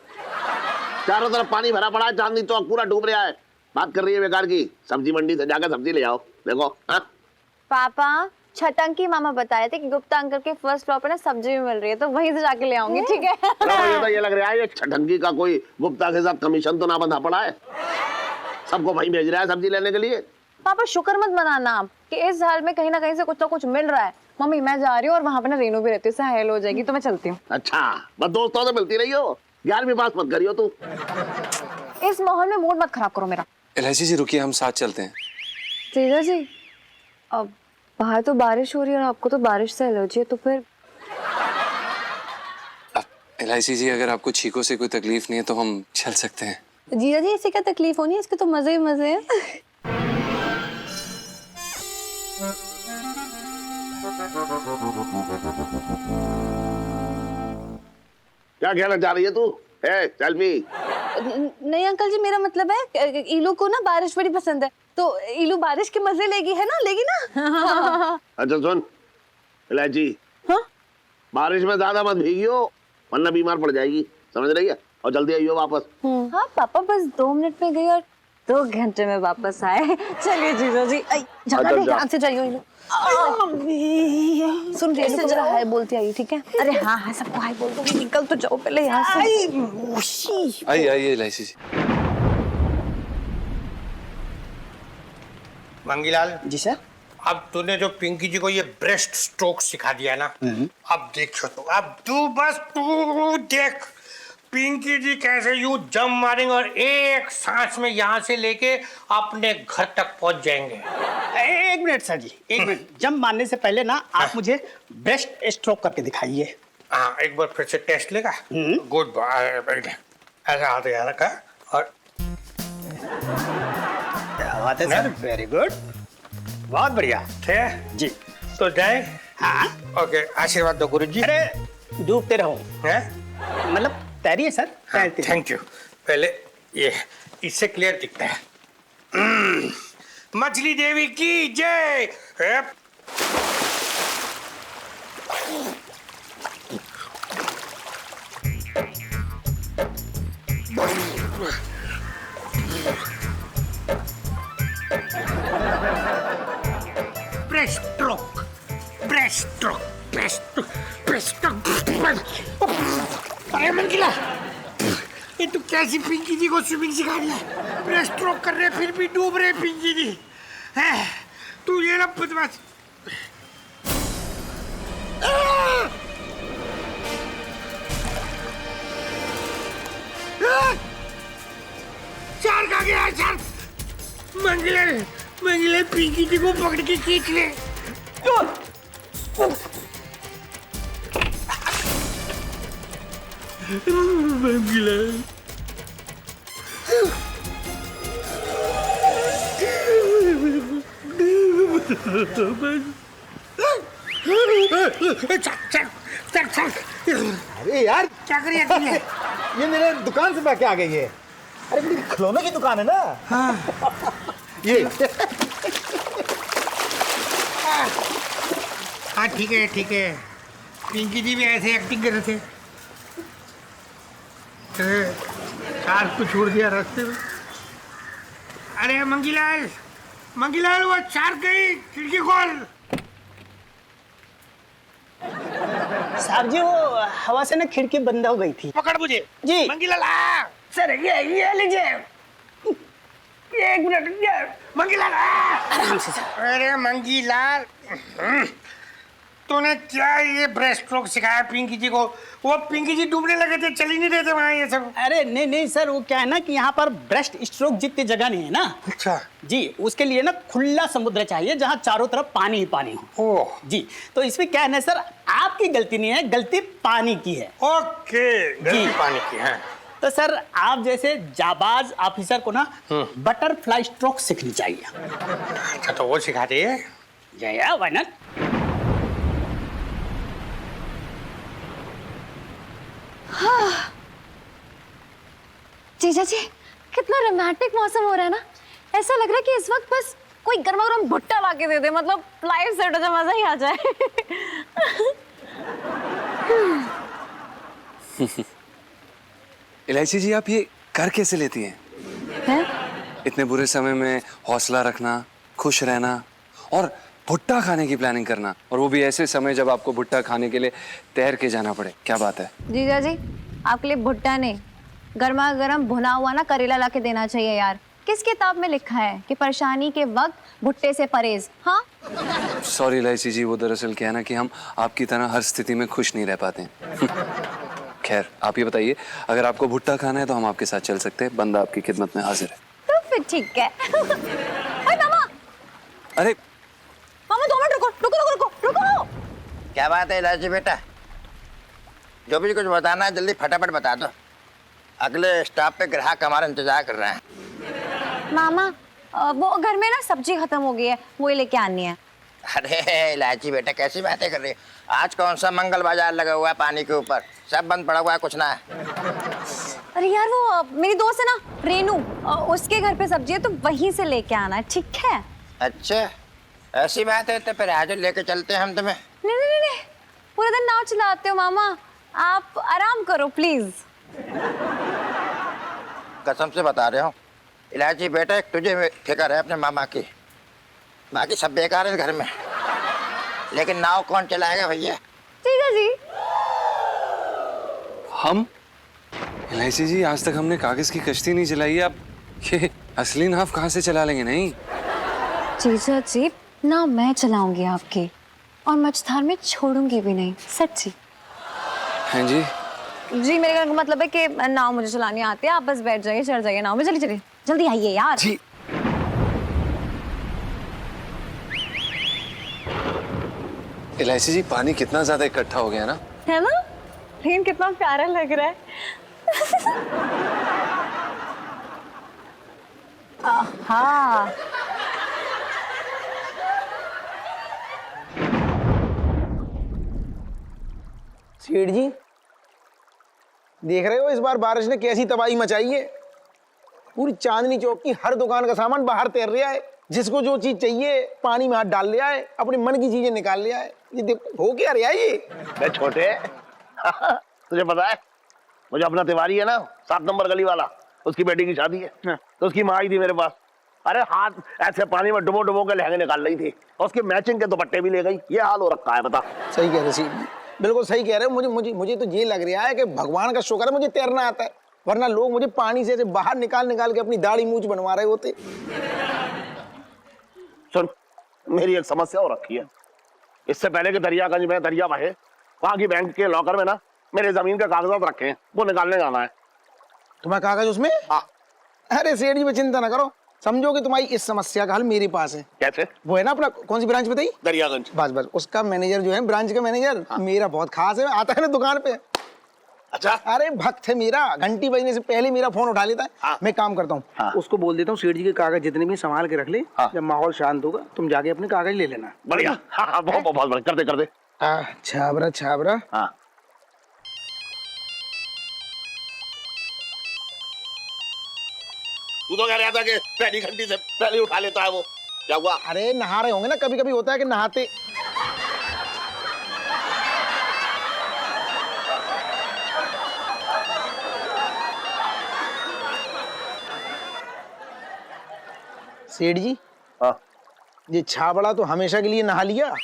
चारों तरफ पानी भरा पड़ा है, चांदनी चौक पूरा डूब रहा है। बात कर रही है बेकार की। सब्जी मंडी से जाकर सब्जी ले आओ। देखो हाँ? पापा छटंकी मामा बताए थे कि गुप्ता अंकल के फर्स्ट फ्लोर पे ना सब्जी भी मिल रही है, तो वहीं से जाके ले आऊंगी। ठीक है। मुझे तो ये लग रहा है ये छटंकी का कोई गुप्ता के साथ कमीशन तो ना बंधा पड़ा है, सबको वहीं भेज रहा है सब्जी लेने के लिए। पापा शुक्र मत मनाना आप कि इस हाल में कहीं ना कहीं से कुछ ना कुछ मिल रहा है। मम्मी मैं जा रही हूँ और वहाँ पे ना रेनू भी रहती है, उससे हेल हो जाएगी, तो मैं चलती हूँ। अच्छा बस दोस्तों से मिलती रही हो, 11वीं पास मत करियो तू। इस माहौल में मूड मत खराब करो मेरा। एलआईसी जी रुकिए, हम साथ चलते हैं। तेजा जी अब बाहर तो बारिश हो रही है और आपको तो बारिश से एलर्जी है, तो फिर एलआईसी जी अगर आपको छींकों से कोई तकलीफ नहीं है तो हम चल सकते हैं। जीजा जी इससे क्या तकलीफ होनी है, इसके तो मजे ही मजे हैं। क्या कहना चाह रही है तू? चल भी। नहीं अंकल जी, मेरा मतलब है इलू को ना बारिश बड़ी पसंद है, तो इलू बारिश के मजे लेगी, है ना? लेगी ना? अच्छा सुन इलायची, हाँ? बारिश में ज्यादा मत भीगियो वरना बीमार पड़ जाएगी, समझ रही है? और जल्दी आइयो वापस। हाँ पापा बस 2 मिनट में गई और 2 घंटे में वापस आए। चलिए जीजा जी। ध्यान से जाइयो इलू। सुन रेनू को जरा हाय बोलती आई, ठीक है? अरे हाँ हाँ सबको हाय बोल दो, निकल तो जाओ पहले यहाँ से। आइए आइए एलआईसी जी। मंगीलाल जी सर। अब तूने जो पिंकी जी को ये ब्रेस्ट स्ट्रोक सिखा दिया ना, अब देखो तो अब तू देख पिंकी जी कैसे यूं जम मारेंगे और एक सांस में यहाँ से लेके अपने घर तक पहुंच जाएंगे। 1 मिनट सर जी, 1 मिनट। जंप मारने से पहले ना आप मुझे ब्रेस्ट स्ट्रोक करके दिखाइए। हाँ एक बार फिर से टेस्ट लेगा। गुड बॉय, ऐसा हाथ यहाँ रखा और क्या बात है सर, वेरी गुड, बहुत बढ़िया। ठीक है जी तो जाए। हाँ। ओके आशीर्वाद दो गुरु जी। अरे डूबते रहो, मतलब तैरिए सर, तैरते। Thank you. पहले ये इससे क्लियर दिखता है। मछली देवी की जय। Breast stroke, breast stroke, breast stroke, breast stroke. अरे मंगीला, ये तू कैसी पिंकी जी को स्विमिंग सिखा रही है? ब्रेस्ट स्ट्रोक कर रहे फिर भी डूब रहे पिंकी जी। है तू ये ना बदमाश। चार कहाँ गया चार? मंगीला मंगीला पिंकी जी को पकड़ के खींच ले। मंगीला अरे यार क्या कर रही है? ये मेरे दुकान से भाग आ गई है। अरे मेरी खिलौनों की दुकान है ना। ये हाँ ठीक है ठीक है। पिंकी जी भी ऐसे एक्टिंग कर रहे थे। कार को छोड़ दिया रास्ते में। अरे मंगीलाल मंगीलाल वो चार गई, खिड़की खोल। साहब जी वो हवा से ना खिड़की बंद हो गई थी। पकड़ मुझे जी। मंगीलाल आ। सर ये लीजिए। 1 मिनट मंगीलाल आ। आराम से सर। अरे मंगीलाल तूने क्या ये ब्रेस्ट स्ट्रोक सिखाया पिंकी जी को? वो पिंकी जी डूबने लगे थे, चल ही नहीं रहे थे वहाँ ये सब। अरे नहीं नहीं सर, वो क्या है ना कि यहाँ पर ब्रेस्ट स्ट्रोक जितनी जगह नहीं है ना। अच्छा जी, उसके लिए ना खुला समुद्र चाहिए जहाँ चारों तरफ पानी ही पानी हो। ओह जी, तो इसमें क्या है ना सर, आपकी गलती नहीं है, गलती पानी की है। ओके गलती पानी की है। तो सर आप जैसे जाबाज ऑफिसर को ना बटरफ्लाई स्ट्रोक सीखनी चाहिए। अच्छा तो वो सिखाते हैं? या व्हाई नॉट। जीजा जी कितना रोमांटिक मौसम हो रहा है ना। ऐसा लग रहा है कि इस वक्त बस कोई गर्मा गर्म भुट्टा ला के दे दे, मतलब लाइव सेट हो जाए, मजा ही आ जाए। एलआईसी जी आप ये कर कैसे लेती हैं? हैं? इतने बुरे समय में हौसला रखना, खुश रहना और भुट्टा खाने की प्लानिंग करना, और वो भी ऐसे समय जब आपको भुट्टा खाने के लिए तैर के जाना पड़े, क्या बात है। जीजा जी, आपके लिए भुट्टा नहीं, गर्मा गर्म भुना हुआ ना करेला ला के देना चाहिए यार। किस किताब में लिखा है कि परेशानी के वक्त भुट्टे से परहेज? हाँ, सॉरी इलायची जी, वो दरअसल क्या है ना कि हम आपकी तरह हर स्थिति में खुश नहीं रह पाते हैं। खैर, आप ये बताइए, अगर आपको भुट्टा खाना है तो हम आपके साथ चल सकते हैं, बंदा आपकी खिदमत में हाजिर है। तो फिर ठीक है। अरे मामा, अरे मामा 2 मिनट रुको रुको रुको रुको रुको। क्या बात है इलायची बेटा? जो भी कुछ बताना है जल्दी फटाफट बता दो, अगले स्टॉप पे ग्राहक हमारा इंतजार कर रहे हैं। मामा, वो घर में ना सब्जी खत्म हो गई है, वो ही लेके आनी है। अरे इलायची बेटा कैसी बातें कर रही है? आज कौन सा मंगल बाजार लगा हुआ है पानी के ऊपर? सब बंद पड़ा हुआ है, कुछ ना है। अरे यार, वो मेरी दोस्त है ना रेनू, उसके घर पे सब्जी है तो वहीं से लेके आना है, ठीक है? अच्छा ऐसी बात है तो फिर आज लेके चलते हैं हम तुम्हें। नहीं नहीं नहीं, पूरा दिन नाव चलाते हो मामा, आप आराम करो प्लीज। कसम से बता रहे हो इलायची बेटा, एक तुझे फिक्र है अपने मामा की, बाकी सब बेकार है घर में। लेकिन नाव कौन चलाएगा भैया? जीजा जी। हम? इलायची जी, आज तक हमने कागज की कश्ती नहीं चलाई है, आप ये असली नाव कहाँ से चला लेंगे? नहीं जीजा जी, ना मैं चलाऊंगी आपकी, और मझधार में छोड़ूंगी भी नहीं, सच्ची। हैं जी? जी, मेरे कहने का मतलब है कि नाव मुझे चलानी आती है, आप बस बैठ जाइए, चढ़ जाइए नाव में, चलिए चलिए जल्दी आइए यार। जी। इलायची जी, पानी कितना ज्यादा इकट्ठा हो गया ना? है ना? लेकिन कितना प्यारा लग रहा है। आहा। सेठ जी, देख रहे हो इस बार बारिश ने कैसी तबाही मचाई है? पूरी चांदनी चौक की हर दुकान का सामान बाहर तैर रहा है, जिसको जो चीज चाहिए पानी में हाथ डाल लिया है, अपने मन की चीजें निकाल लिया है। ये देखो हो क्या रहा है ये? मैं छोटे तुझे पता है, मुझे अपना तिवारी है ना 7 नंबर गली वाला, उसकी बेटी की शादी है, तो उसकी माँ आई थी मेरे पास। अरे हाथ ऐसे पानी में डुबो डुबो के लहंगे निकाल रही थी, और उसके मैचिंग के दुपट्टे भी ले गई। ये हाल हो रखा है, बता। सही कह रहे सेठ जी, बिल्कुल सही कह रहे हो। मुझे मुझे मुझे तो ये लग रहा है कि भगवान का शुक्र है मुझे तैरना आता है, वरना लोग मुझे पानी से बाहर निकाल निकाल के अपनी दाढ़ी मूंछ बनवा रहे होते। सुन, मेरी एक समस्या हो रखी है। इससे पहले कि दरियागंज में दरिया बहे, वहां की बैंक के लॉकर में ना मेरे जमीन के कागजात रखे हैं, वो निकालने जाना है। तुम्हारा कागज उसमें? हाँ। अरे सेठ जी, चिंता ना करो, समझो कि तुम्हारी इस समस्या का हल मेरे पास है। कैसे? वो है ना अपना, कौन सी ब्रांच बताई? दरियागंज। बस बस, उसका मैनेजर जो है, ब्रांच का मैनेजर, मेरा बहुत खास है, आता है ना दुकान पे। अच्छा। अरे भक्त है मेरा, घंटी बजने से पहले मेरा फोन उठा लेता है। हाँ। मैं काम करता हूँ, हाँ। उसको बोल देता हूँ सेठ जी के कागज जितने भी संभाल के रख ले। हाँ। जब माहौल शांत होगा तुम जाके अपने कागज ले लेना। बढ़िया। हाँ हाँ, बहुत बहुत बढ़िया, कर दे कर दे। छाबरा छाबरा। हाँ। तू तो कह रहा था कि पहली घंटी से पहले उठा लेता है वो, क्या हुआ? अरे नहा रहे होंगे ना, कभी कभी होता है कि नहाते। सेठ जी, हाँ। ये छाबड़ा तो हमेशा के लिए नहा लिया,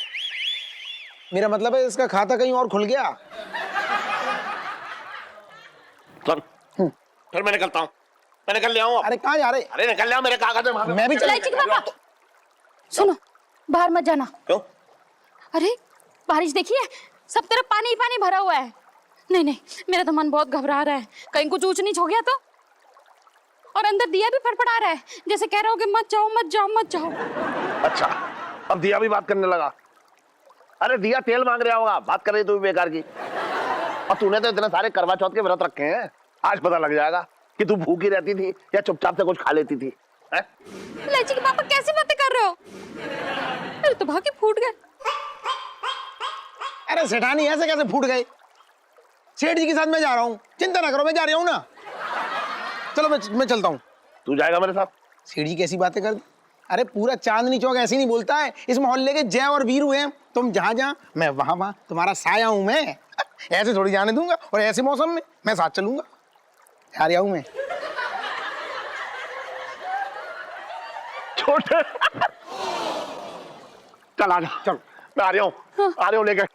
मेरा मतलब है इसका खाता कहीं और खुल गया। चल, फिर मैं निकलता हूँ, मैं निकल ले आऊँ। अरे कहाँ जा रहे? अरे निकल ले आओ, मेरे कागज है वहाँ पे। मैं भी चला। इलायची के पापा, सुनो, बाहर मत जाना। क्यों? अरे बारिश देखिए, सब तरफ पानी ही पानी भरा हुआ है। नहीं नहीं, मेरा तो मन बहुत घबरा रहा है, कहीं कुछ ऊंच नीच हो गया तो। और अंदर दिया भी फड़फड़ा रहा है, जैसे कह रहा हो कि मत जाओ मत जाओ मत जाओ। अच्छा, अब दिया भी बात करने लगा। अरे दिया तेल मांग रहा होगा, बात कर रही तू भी बेकार की। और तूने तो इतने सारे करवा चौथ के व्रत रखे हैं, आज पता लग जाएगा कि तू भूखी रहती थी या चुपचाप से कुछ खा लेती थी। इलायची के पापा कैसी बातें कर रहे हो? मेरे तो भाग्य फूट गए। अरे सेठानी, ऐसे कैसे फूट गए? सेठ जी के साथ मैं जा रहा हूँ, चिंता ना करो, मैं जा रहा हूँ ना। चलो मैं चलता हूँ। तू जाएगा मेरे साथ? सेठ जी कैसी बातें कर दी? अरे पूरा चांदनी चौक ऐसे नहीं बोलता है, इस मोहल्ले के जय और वीरू हैं। तुम जहाँ जहाँ, मैं वहाँ वहाँ, तुम्हारा साया हूँ मैं। ऐसे थोड़ी जाने दूंगा, और ऐसे मौसम में मैं साथ चलूंगा। जा रहा हूँ मैं। उठ। चल आजा, चल मैं आ रहा हूँ लेकर।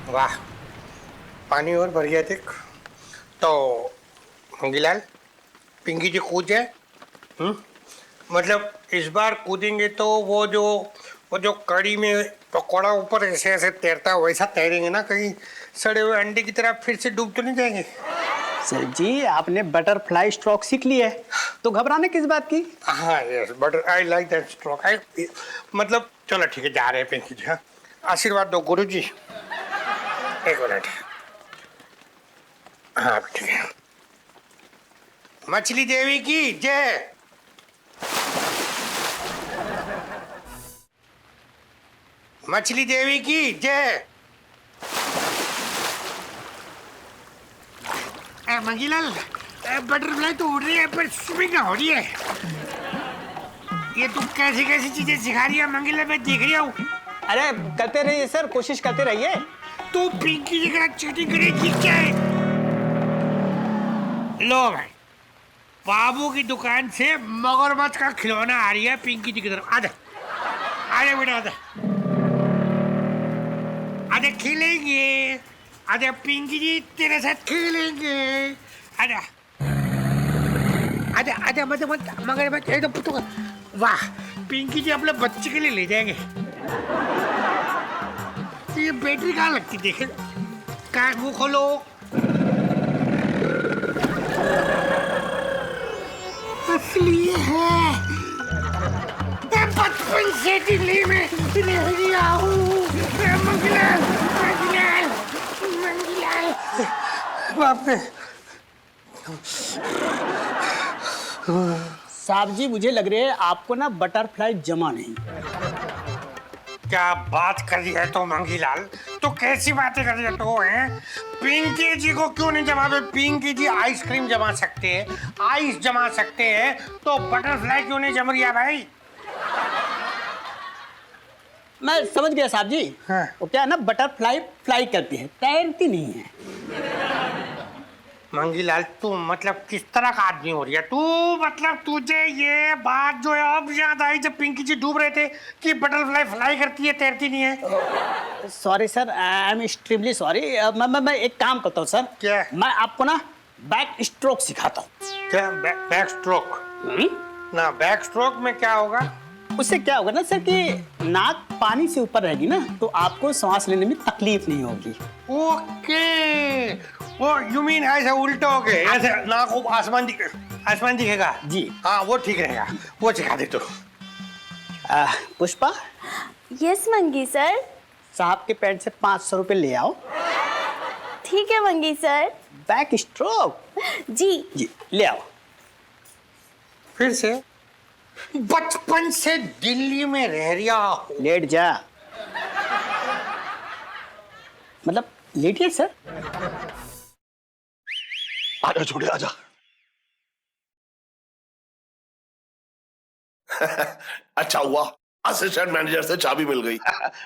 वाह, पानी और भर गया देख। तो मंगीलाल, पिंकी जी कूद जाए। मतलब इस बार कूदेंगे तो वो जो कड़ी में पकौड़ा ऊपर ऐसे ऐसे तैरता है वैसा तैरेंगे ना, कहीं सड़े हुए अंडे की तरह फिर से डूब तो नहीं जाएंगे? सर जी, आपने बटरफ्लाई स्ट्रोक सीख ली है तो घबराने किस बात की? हाँ yes, but I like that stroke. मतलब चलो ठीक है, जा रहे हैं पिंकी जी। हाँ, आशीर्वाद दो गुरु जी। एक मिनट। हाँ ठीक है। मछली देवी की जय। मछली देवी की जय। मंगीलाल, बटरफ्लाई तो उड़ रही है पर स्विमिंग हो रही है। ये तू कैसी कैसी चीजें सिखा रही है मंगीलाल, मैं देख रही हूँ। अरे करते रहिए सर, कोशिश करते रहिए। तू पिंकी जी का चीटिंग करेगी क्या है? लो भाई, बाबू की दुकान से मगरमच्छ का खिलौना आ रही है पिंकी जी की तरफ। आजा आजा बेटा, आजा आजा, खेलेंगे। आजा पिंकी जी तेरे साथ खेलेंगे। आजा आजा आजा, मत मगरमच्छ एकदम पुतुका। वाह, पिंकी जी अपने बच्चे के लिए ले जाएंगे। ये बैटरी कहाँ लगती देखे? कहाँ, मुंह खोलो। असली है, बचपन से दिल्ली में रह गया हूँ। मंगीलाल मंगीलाल मंगीलाल, बाप रे। साहब जी, मुझे लग रहा है आपको ना बटरफ्लाई जमा नहीं। क्या बात कर रही है तो मंगीलाल? तो कैसी बातें कर रही है तो हैं? पिंकी जी को क्यों नहीं जमाते? पिंकी जी आइसक्रीम जमा सकते हैं, आइस जमा सकते हैं, तो बटरफ्लाई क्यों नहीं जम रही है भाई? मैं समझ गया साहब जी। हाँ। वो क्या है ना, बटरफ्लाई फ्लाई करती है, तैरती नहीं है। मंगीलाल, तू मतलब किस तरह का आदमी हो रही है तू? मतलब तुझे ये बात जो है अब याद आई जब पिंकी जी डूब रहे थे कि बटरफ्लाई फ्लाई करती है, तैरती नहीं है। Sorry sir, I am extremely sorry. मैं एक काम करता हूँ सर। क्या? मैं आपको ना बैक स्ट्रोक सिखाता हूँ। क्या बैक स्ट्रोक? ना बैक स्ट्रोक में क्या होगा? उससे क्या होगा ना सर कि नाक पानी से ऊपर रहेगी ना, तो आपको सांस लेने में तकलीफ नहीं होगी। ओके, वो यू मीन ऐसे उल्टा हो गए, ऐसे नाक को आसमान दिखेगा जी। हाँ, वो ठीक रहेगा, वो सिखा दे तो। पुष्पा। यस मंगी सर। साहब के पैंट से 500 रुपए ले आओ। ठीक है मंगी सर। Back stroke. जी ले आओ। फिर से बचपन से दिल्ली में रह रहा हूँ। लेट जा। मतलब लेटिए सर। आजा छोटे, आजा। अच्छा हुआ असिस्टेंट मैनेजर से चाबी मिल गई।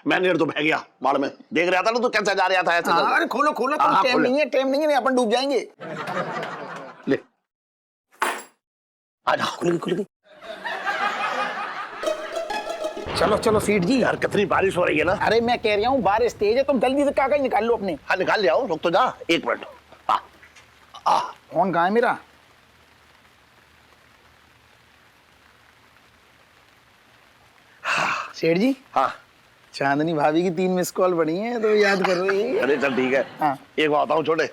मैनेजर तो बह गया बाढ़ में। देख रहा था ना तू कैसे जा रहा था ऐसे। अरे खोलो खोलो, टाइम नहीं है, टाइम नहीं है, अपन डूब जाएंगे। ले आजा। खुल गई। चलो चलो सेठ जी। यार कितनी बारिश हो रही है ना। अरे मैं कह रहा हूँ बारिश तेज है, तुम जल्दी से कागज निकाल लो अपने। हाँ निकाल ले आओ, रुक तो जा 1 मिनट। फोन कहाँ है मेरा? सेठ जी। हाँ, चांदनी भाभी की 3 मिस कॉल पड़ी हैं तो याद कर रही है। अरे चल ठीक है। हाँ। एक बात बताऊं छोटे,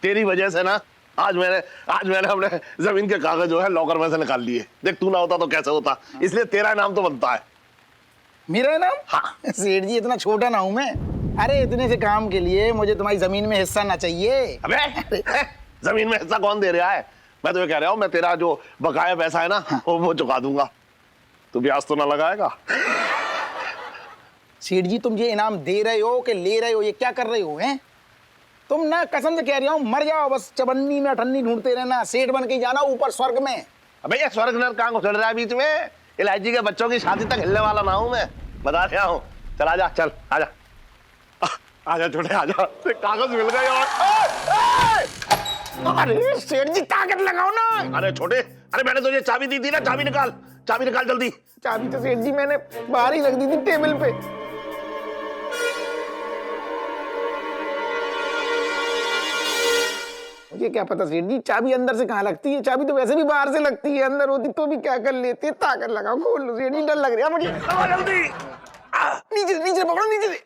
तेरी वजह से ना आज मैंने अपने जमीन के कागज जो है लॉकर में से निकाल लिए। देख तू ना होता तो कैसे होता, इसलिए तेरा नाम तो बनता है। मेरा नाम? हाँ। सेठ जी इतना छोटा ना हूं मैं। अरे इतने से काम के लिए मुझे तुम्हारी जमीन में हिस्सा ना चाहिए। अबे जमीन में हिस्सा कौन दे रहा है? मैं तो ये कह रहा हूँ, मैं तेरा जो बकाया पैसा है ना वो चुका दूंगा। तू ब्याज तो ना लगाएगा? सेठ जी तुम ये इनाम दे रहे हो कि ले रहे हो, ये क्या कर रहे हो हैं? तुम ना कसम से कह रहा हूँ मर जाओ, बस चवन्नी में अठन्नी ढूंढते रहना, सेठ बन के जाना ऊपर स्वर्ग में। अबे ये स्वर्ग नर्क कहाँ घुस रहा है बीच में? इलायची के बच्चों की शादी तक हिलने वाला ना हूं मैं, बता रहा हूँ। चल आजा, चल आजा, आजा छोटे आजा, कागज मिल गए। और अरे सेठ जी ताकत लगाओ ना। अरे छोटे, अरे मैंने तुझे चाबी दी थी ना, चाबी निकाल जल्दी। चाबी तो सेठ जी मैंने बाहर ही रख दी थी टेबल पे। मुझे क्या पता सेठ जी, चाबी अंदर से कहाँ लगती है? चाबी तो वैसे भी बाहर से लगती है, अंदर होती तो भी क्या कर लेते। ताकत लगाओ, खोल लो सेठ जी, डर लग रहा है मुझे। जल्दी नीचे पकड़ो, नीचे से।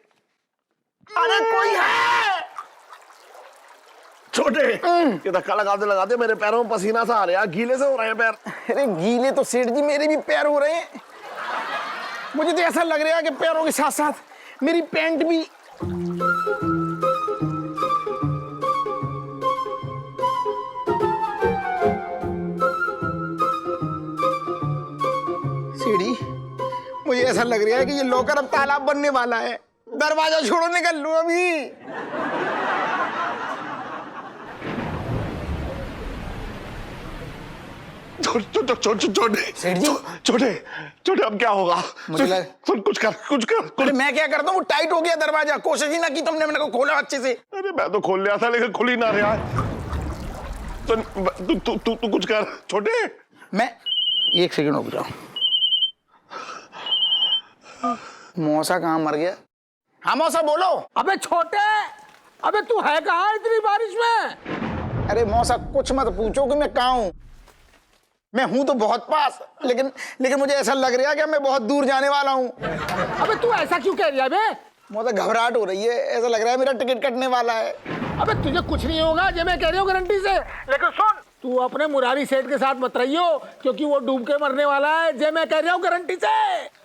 अरे कोई है। छोटे, ये धक्का लगाते मेरे पैरों में पसीना सा आ रहा है, गीले से हो रहे हैं पैर। अरे गीले तो सेठ जी मेरे भी पैर हो रहे हैं। मुझे तो ऐसा लग रहा है कि पैरों के साथ साथ मेरी पैंट भी। सीढ़ी, मुझे ऐसा लग रहा है कि ये लॉकर अब तालाब बनने वाला है। दरवाजा छोड़ो, निकल लो अभी। छोटे अब क्या होगा? मुझे लग... कुछ कर। अरे मैं क्या करता हूँ, टाइट हो गया दरवाजा। कोशिश ही ना की तुमने, मैंने को खोला अच्छे से। अरे मैं तो खोल लिया था लेकिन खुल ही ना रहा है। तू कुछ कर छोटे। मैं 1 सेकंड रुक जाओ। मौसा कहाँ मर गया? हाँ मौसा बोलो। अबे छोटे, अबे तू है कहाँ इतनी बारिश में? अरे मौसा कुछ मत पूछो कि मैं कहाँ हूँ। मैं हूँ तो बहुत पास, लेकिन मुझे ऐसा लग रहा है कि मैं बहुत दूर जाने वाला हूँ। अबे तू ऐसा क्यों कह रही है बे? मुझे घबराहट हो रही है, ऐसा लग रहा है मेरा टिकट कटने वाला है। अबे तुझे कुछ नहीं होगा, ये मैं कह रही हूँ गारंटी से। लेकिन सुन, तू अपने मुरारी सेठ के साथ मत रहियो, क्योंकि वो डूब के मरने वाला है। ये मैं कह रही हूँ गारंटी से।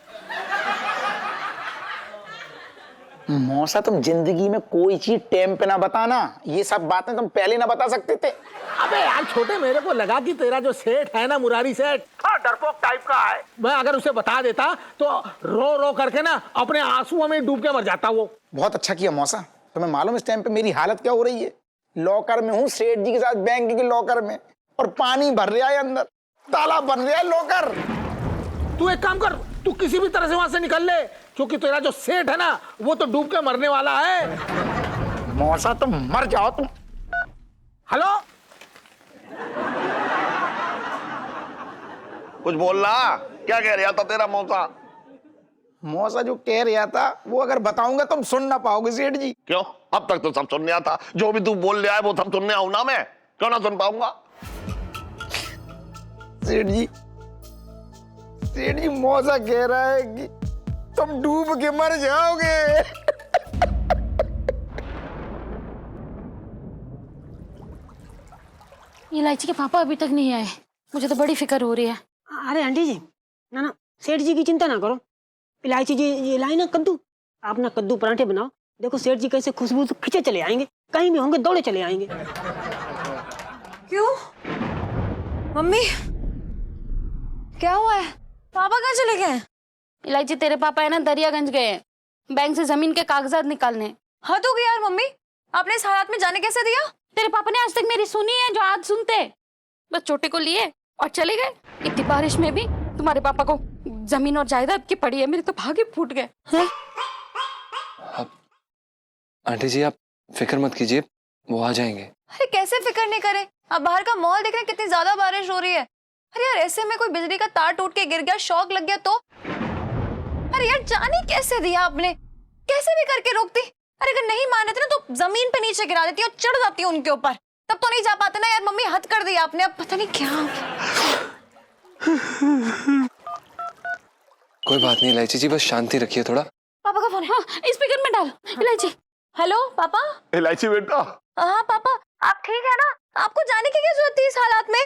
मौसा तुम जिंदगी में कोई चीज टाइम पे ना बताना, ये सब बातें तुम पहले ना बता सकते थे। अबे यार छोटे, मेरे को लगा कि तेरा जो सेठ है ना, मुरारी सेठ, हाँ डरपोक टाइप का है। मैं अगर उसे बता देता तो रो रो करके ना अपने आंसुओं में डूब के मर जाता वो। बहुत अच्छा किया मौसा। तुम्हें मालूम इस टाइम पे मेरी हालत क्या हो रही है? लॉकर में हूँ सेठ जी के साथ, बैंक के लॉकर में, और पानी भर रहा है अंदर, तालाब बन रहा है लॉकर। तू एक काम कर, तू किसी भी तरह से वहां से निकल ले, क्योंकि तेरा जो सेठ है ना वो तो डूब के मरने वाला है। मौसा तुम मर जाओ तुम। हेलो, कुछ बोल रहा? क्या कह रहा था तेरा मौसा? मौसा जो कह रहा था वो अगर बताऊंगा तुम सुन ना पाओगे सेठ जी। क्यों? अब तक तो सब सुनने आता, जो भी तू बोल रहा है वो सब सुनने आऊं ना मैं, क्यों ना सुन पाऊंगा? सेठ जी मौसा कह रहा है कि तुम डूब के मर जाओगे। इलायची के पापा अभी तक नहीं आए, मुझे तो बड़ी फिक्र हो रही है। अरे आंटी जी, ना सेठ जी की चिंता ना करो। इलायची जी ये लाई ना कद्दू, आप ना कद्दू पराठे बनाओ। देखो सेठ जी कैसे खुशबू से खींचे चले आएंगे, कहीं भी होंगे दौड़े चले आएंगे। क्यों मम्मी, क्या हुआ है? पापा कहाँ चले गए? इलायची तेरे पापा है ना दरियागंज गए हैं, बैंक से जमीन के कागजात निकालने। हद हो गई यार मम्मी, आपने इस हालात में जाने कैसे दिया? तेरे पापा ने आज तक मेरी सुनी है जो आज सुनते? बस छोटे को लिए और चले गए। इतनी बारिश में भी तुम्हारे पापा को जमीन और जायदाद की पड़ी है, मेरे तो भागे फूट गए। आंटी जी आप फिक्र मत कीजिए, वो आ जाएंगे। अरे कैसे फिक्र नहीं करे? आप बाहर का माहौल देख रहे हैं, कितनी ज्यादा बारिश हो रही है। अरे यार ऐसे में कोई बिजली का तार टूट के गिर गया, शॉक लग गया तो? अरे यार जाने कैसे दिया आपने? कैसे भी करके रोकती। अरे अगर नहीं मान रहे थे ना तो जमीन पे नीचे गिरा देती और चढ़ जाती उनके ऊपर, तब तो नहीं जा पाते ना यार। मम्मी हद कर दिया आपने, अब पता नहीं क्या। कोई बात नहीं इलायची जी, बस शांति रखिए थोड़ा। पापा का फोन है, हाँ स्पीकर में डाल। इलायची, हेलो पापा। इलायची बेटा। हाँ पापा, आप ठीक है ना? आपको जाने की क्या जरूरत थी इस हालात में?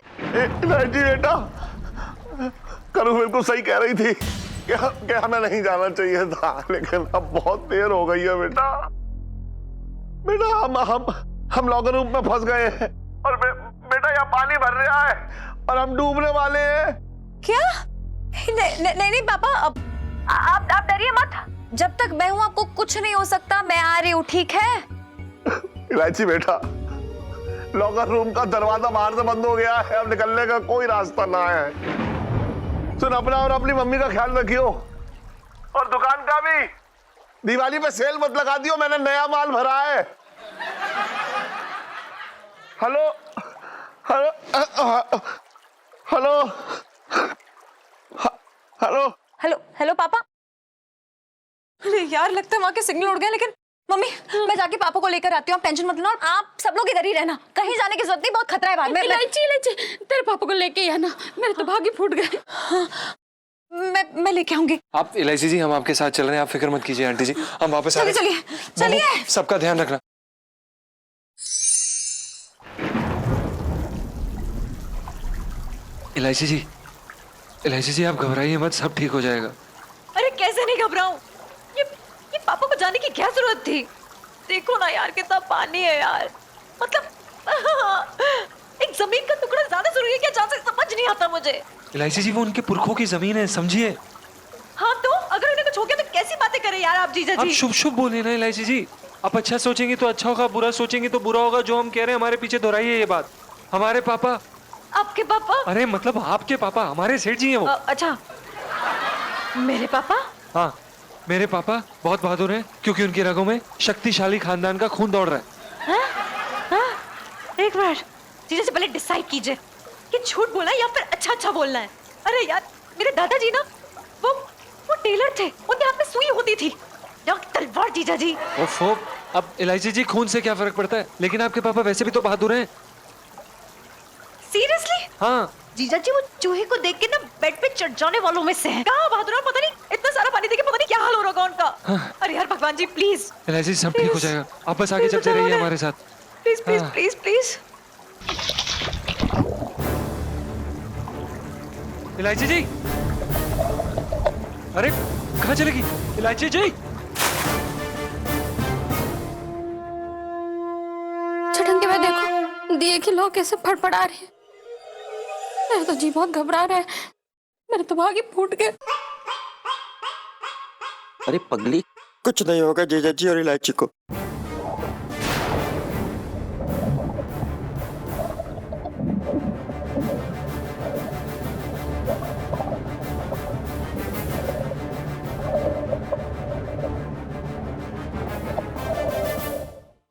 इलायची बेटा, करू बिल्कुल सही कह रही थी क्या हमें नहीं जाना चाहिए था, लेकिन अब बहुत देर हो गई है बेटा। हम लॉकर रूम में फंस गए हैं और बेटा यहाँ पानी भर रहा है और हम डूबने वाले हैं। क्या? नहीं पापा, अब आप डरिए मत। जब तक मैं हूं आपको कुछ नहीं हो सकता। मैं आ रही हूँ, ठीक है? इलायची बेटा, लॉकर रूम का दरवाजा बाहर से बंद हो गया है, अब निकलने का कोई रास्ता ना है। सुन, अपना और अपनी मम्मी का ख्याल रखियो, और दुकान का भी। दिवाली पे सेल मत लगा दियो, मैंने नया माल भरा है। Hello hello hello hello hello पापा। अरे यार लगता है वहां के सिग्नल उड़ गए, लेकिन मम्मी मैं जाके पापा को लेकर आती हूँ, आप टेंशन मत लो, आप सब लोग इधर ही रहना, कहीं जाने की जरूरत नहीं, बहुत खतरा है बाद में। इलायची तेरे पापा को लेके आना, मेरे तो भाग ही फूट गए। हाँ, मैं लेके आऊंगी। आप इलायची जी, हम आपके साथ चल रहे हैं, आप फिक्र मत कीजिए आंटी जी, हम वापस आ रहे हैं। चलिए चलिए। सबका ध्यान रखना। इलायची जी आप घबराइए मत, सब ठीक हो जाएगा। अरे कैसे नहीं घबराऊं, ये पापा को जाने की क्या जरूरत थी? देखो ना यार कितना पानी है यार, मतलब एक जमीन का टुकड़ा ज्यादा जरूरी है क्या जान से, समझ नहीं आता मुझे। इलायची जी वो उनके पुरखों की जमीन है, समझिए। हाँ तो अगर उन्हें कुछ हो गया तो कैसी बातें करें यार आप जीजा आप जी। शुभ शुभ बोले ना इलायची जी, आप अच्छा सोचेंगे तो अच्छा होगा, बुरा सोचेंगे तो बुरा होगा। जो हम कह रहे हैं हमारे पीछे दोहराइए ये बात। हमारे पापा, आपके पापा? अरे मतलब आपके पापा, हमारे सेठ जी हैं वो। अच्छा मेरे पापा? हाँ मेरे पापा बहुत बहादुर हैं, क्योंकि उनकी रगों में शक्तिशाली खानदान का खून दौड़ रहा है। एक मिनट, जीजा से पहले डिसाइड कीजिए कि झूठ बोलना है या फिर अच्छा बोलना है। अरे यार मेरे दादाजी ना वो टेलर थे, उनके हाथ में सुई होती थी, या तलवार जीजा जी। ओफो, अब इलायची जी खून से क्या फर्क पड़ता है, लेकिन आपके पापा वैसे भी तो बहादुर हैं। सीरियसली? हाँ जीजा जी वो चूहे को देख के ना बेड पे चढ़ जाने वालों में से हैं। कहाँ बहादुर, पता नहीं इतना सारा पानी देके पता नहीं क्या हाल हो रहा उनका। हाँ। अरे यार भगवान जी प्लीज। इलायची जी सब ठीक हो जाएगा, आप बस आगे चलते रहिए हमारे साथ। प्लीज प्लीज हाँ। Please please. इलायची जी, अरे कहाँ चलेगी इलायची जी? छटंके में देखो दिए की लौ कैसे फड़फड़ा रही है, मेरा तो जी बहुत घबरा रहा है, मेरे तो भाग ही फूट गए। अरे पगली, कुछ नहीं होगा जीजा जी और इलायची को।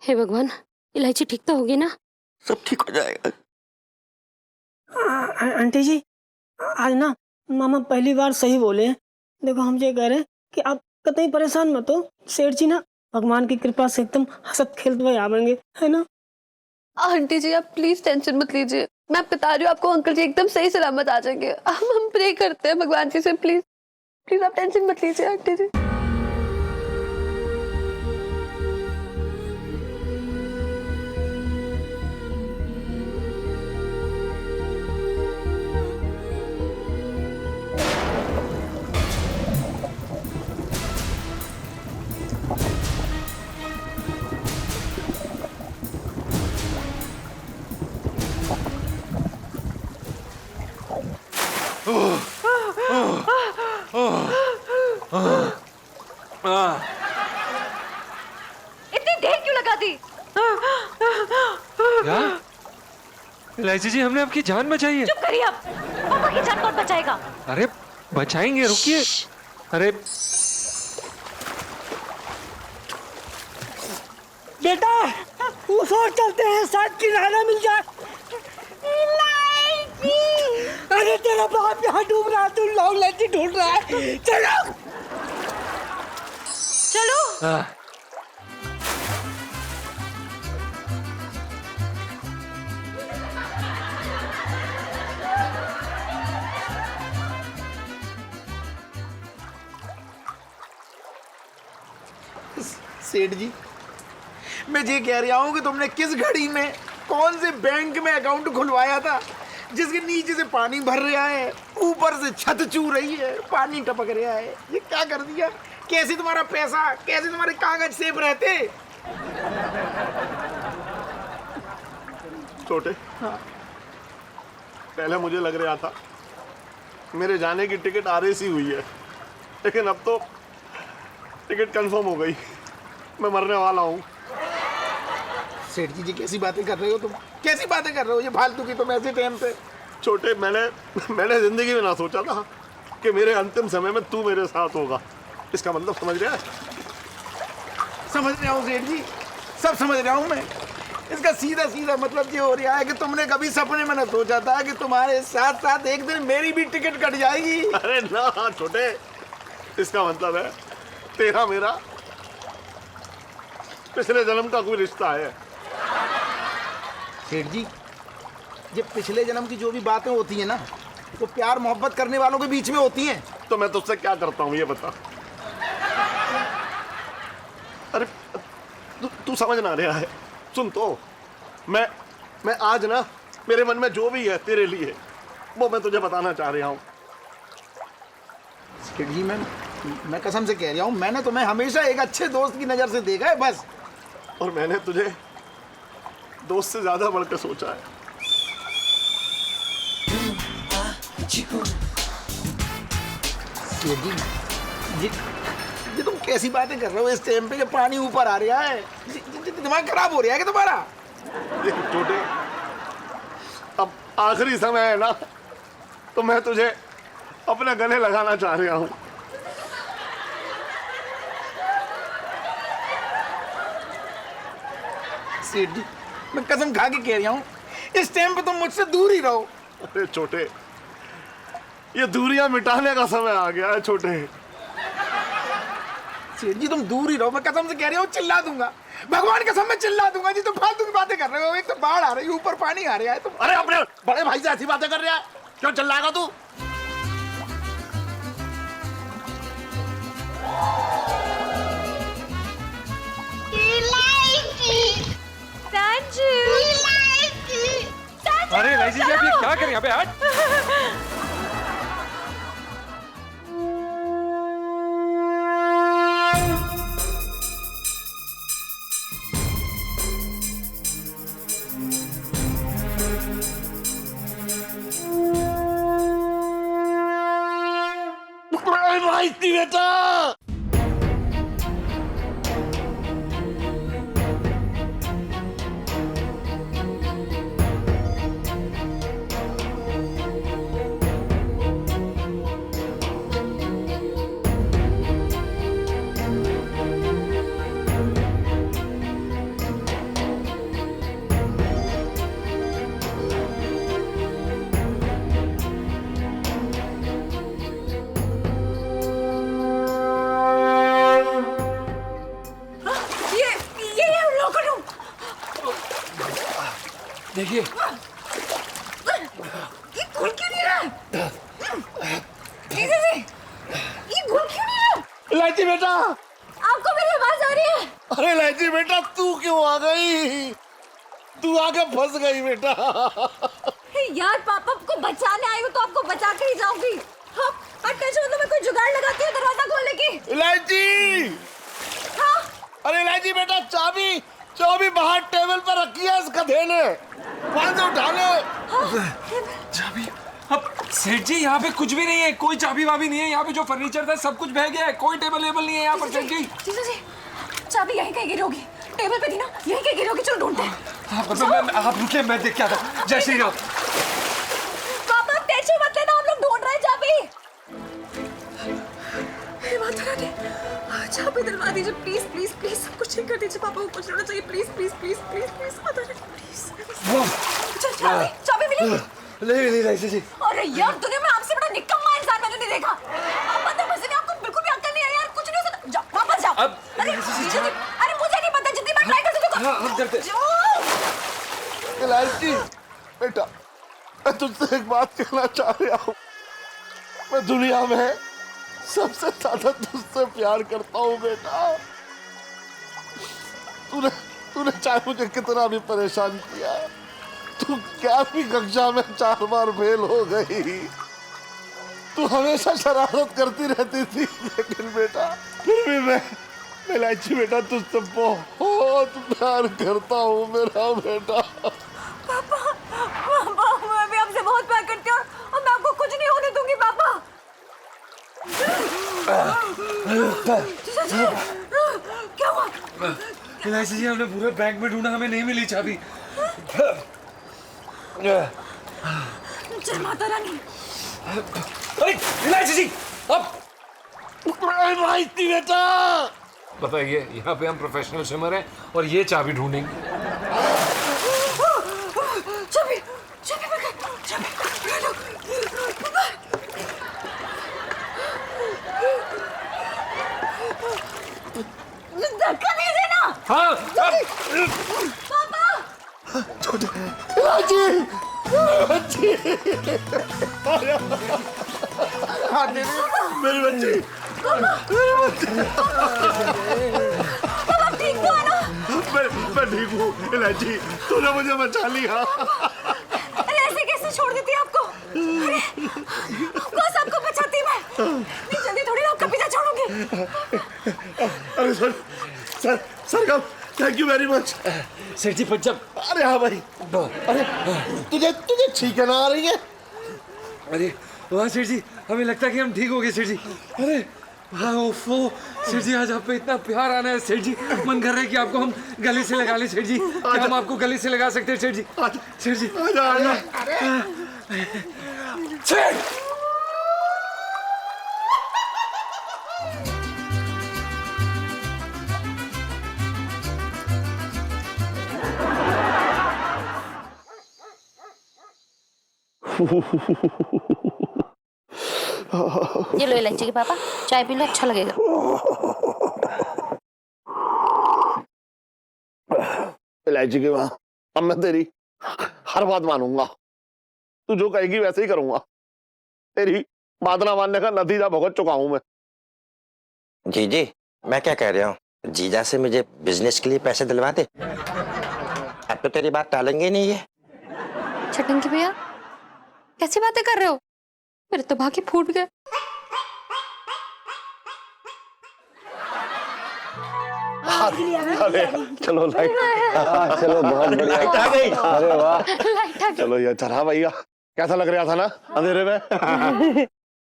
हे भगवान, इलायची ठीक तो होगी ना? सब ठीक हो जाएगा। आंटी जी आज ना मामा पहली बार सही बोले हैं। देखो हम ये कह रहे हैं कि आप कतई परेशान मत हो, सेठ जी ना भगवान की कृपा से एकदम हंसत खेलते हुए आवेंगे, है ना? आंटी जी आप प्लीज टेंशन मत लीजिए, मैं बता रही हूँ आपको अंकल जी एकदम सही सलामत आ जाएंगे। हम प्रे करते हैं भगवान जी से, प्लीज प्लीज आप टेंशन मत लीजिए आंटी जी। इतनी देर क्यों लगा दी? क्या इलायची जी, हमने आपकी जान बचाई है। चुप करिए आप, पापा की जान कौन बचाएगा? अरे बचाएंगे, रुकिए। अरे बेटा उस ओर चलते हैं, शायद किनारा मिल जाए। अरे तेरा बाप यहाँ डूब रहा है, तू लॉन्ग लाइट ढूंढ रहा है, चलो चलो। सेठ जी मैं ये कह रहा हूँ कि तुमने किस घड़ी में कौन से बैंक में अकाउंट खुलवाया था जिसके नीचे से पानी भर रहा है, ऊपर से छत चू रही है, पानी टपक रहा है? ये क्या कर दिया? कैसे तुम्हारा पैसा, कैसे तुम्हारे कागज सेफ रहते? छोटे, हाँ। पहले मुझे लग रहा था मेरे जाने की टिकट RAC हुई है, लेकिन अब तो टिकट कंफर्म हो गई, मैं मरने वाला हूँ। सेठ जी कैसी बातें कर रहे हो तुम, कैसी बातें कर रहे हो ये फालतू की तुम ऐसे टाइम पे? छोटे, मैंने जिंदगी में ना सोचा था कि मेरे अंतिम समय में तू मेरे साथ होगा। इसका मतलब समझ रहा है? समझ रहा हूँ सेठ जी, सब समझ रहा हूँ मैं, इसका सीधा सीधा मतलब ये हो रहा है कि तुमने कभी सपने में न सोचा था कि तुम्हारे साथ साथ एक दिन मेरी भी टिकट कट जाएगी। अरे ना छोटे, इसका मतलब है तेरा मेरा पिछले जन्म का कोई रिश्ता है। सेठ जी, ये पिछले जन्म की जो भी बातें होती है ना, वो प्यार मोहब्बत करने वालों के बीच में होती हैं। तो मैं तुझसे क्या करता हूँ ये बता। अरे तू समझ ना रहा है। सुन तो, मैं आज ना मेरे मन में जो भी है तेरे लिए वो मैं तुझे बताना चाह रहा हूँ। सेठ जी, मैं कसम से कह रहा हूँ, मैंने तुम्हें हमेशा एक अच्छे दोस्त की नजर से देखा है बस। और मैंने तुझे दोस्त से ज्यादा बढ़कर सोचा है। सेठ जी, ये तुम कैसी बातें कर रहे हो इस टाइम पे कि पानी ऊपर आ रहा है? दिमाग खराब हो रहा है कि तुम्हारा? देख छोटे, अब आखिरी समय है ना, तो मैं तुझे अपने गले लगाना चाह रहा हूँ। सेठ जी, मैं कसम खा के कह रहा हूँ, इस टाइम पे तुम मुझसे दूर ही रहो। अरे छोटे, ये दूरियां मिटाने का समय आ गया है छोटे। सेठ जी, तुम दूर ही रहो, मैं कसम से कह रहा हूँ, चिल्ला दूंगा, भगवान कसम में चिल्ला दूंगा जी। तुम फालतू की बातें कर रहे हो, एक तो बाढ़ आ रही है, ऊपर पानी आ रहा है। तुम अरे अपने बड़े भाई से ऐसी बातें कर रहा है, क्यों चिल्लाएगा तू? अरे राइजी जी, आप ये क्या कर रहे हैं? अबे हट। बेटा देखिए, ये खुल क्यों नहीं रहा? ये खुल क्यों नहीं रहा? इलायची बेटा, आपको मेरी आवाज आ रही है? अरे इलायची बेटा, तू क्यों आ गई? तू आके फंस गई बेटा। यार पापा को बचाने आई हूँ तो आपको बचा के ही जाऊंगी। हाँ, अटैच मतलब मैं कोई जुगाड़ लगाती हूँ दरवाजा खोलने की। इलायची, हाँ? अरे इलायची बेटा, चाबी बाहर टेबल पर रखी है इस गधे ने, वहां से उठा ले। चाबी? अब सेठ जी, यहाँ पे कुछ भी नहीं है, कोई चाबी वाबी नहीं है। यहाँ पे जो फर्नीचर था सब कुछ बह गया है, कोई टेबल वेबल नहीं है यहाँ पर। सेठ जी, चाबी यहीं कहीं गिरी होगी, टेबल पे थी ना, यहीं कहीं गिरी होगी। चलो ढूंढते हैं। आप रुकिए, मैं देख के आता हूँ। जय श्री राम। पापा टेंशन मत लेना, हम लोग ढूंढ रहे हैं चाबी। चाबी दिलवा दीजिए प्लीज प्लीज प्लीज, सब कुछ ठीक कर दीजिए। पापा को कुछ होना चाहिए, please please please please please please. चाबी मिली? नहीं राइजी जी। अरे यार, दुनिया में आपसे बड़ा निकम्मा इंसान मैंने नहीं देखा। आप अंदर फंसे हैं, आपको बिल्कुल भी अक्ल नहीं है यार, कुछ नहीं हो सकता। जाओ वापस जाओ। अरे मुझे नहीं पता, जितनी बार ट्राई कर सकते हो। हम करते। इलायची बेटा, मैं तुझसे एक बात कहना चाह रहा हूँ। मैं दुनिया में सबसे ज्यादा तुझसे प्यार करता हूँ बेटा। तूने चाहे मुझे कितना भी परेशान किया, तू 11वीं कक्षा में 4 बार फेल हो गई, तू हमेशा शरारत करती रहती थी, लेकिन बेटा फिर भी मैं इलायची बेटा तुझसे बहुत प्यार करता हूँ मेरा बेटा। पापा, मैं भी आपसे बहुत प्यार करती हूँ और मैं आपको कुछ नहीं होने दूंगी पापा। क्या हुआ? इलायची जी, हमने पूरे बैंक में ढूंढा, हमें नहीं मिली चाबी। जय माता रानी। इलायची जी, अब बेटा बताइए, यहाँ पे हम प्रोफेशनल स्विमर हैं और ये चाबी ढूंढेंगे। हाँ छोटे इलायची बच्ची मेरी बच्ची मैं ठीक हूँ इलायची, तूने मुझे बचा लिया। अरे ऐसे कैसे छोड़ देती आपको? अरे बस आपको बचाती मैं। नहीं जल्दी थोड़ी आपका पीछा छोड़ूंगी। अरे सर कब थैंक यू वेरी मच। सेठ जी पंचम। अरे हाँ भाई, अरे तुझे छींके ना आ रही है? अरे वाह सेठ जी, हमें लगता है कि हम ठीक हो गए सेठ जी। अरे हाँ ओफो सेठ जी, आज आप पे इतना प्यार आना है सेठ जी, मन कर रहा है कि आपको हम गले से लगा लें सेठ जी। क्या हम आपको गले से लगा सकते हैं सेठ जी? सेठ जी आजा। सेठ ये लो इलायची के पापा, चाय पी लो, अच्छा लगेगा। इलायची की माँ, अब मैं तेरी हर बात मानूंगा, तू जो कहेगी वैसे ही करूंगा। तेरी बात ना मानने का नतीजा भुगत चुका हूं मैं। जी मैं क्या कह रहा हूँ, जीजा से मुझे बिजनेस के लिए पैसे दिलवा दे। अब तो तेरी बात टालेंगे नहीं ये। छटंकी भैया कैसी बातें कर रहे हो? मेरे तो भागे फूट गए। अरे चलो लाइट, चलो बहुत बढ़िया, लाइट आ गई। अरे वाह, लाइट आ गई। चलो ये चला भैया, कैसा लग रहा था ना अंधेरे में?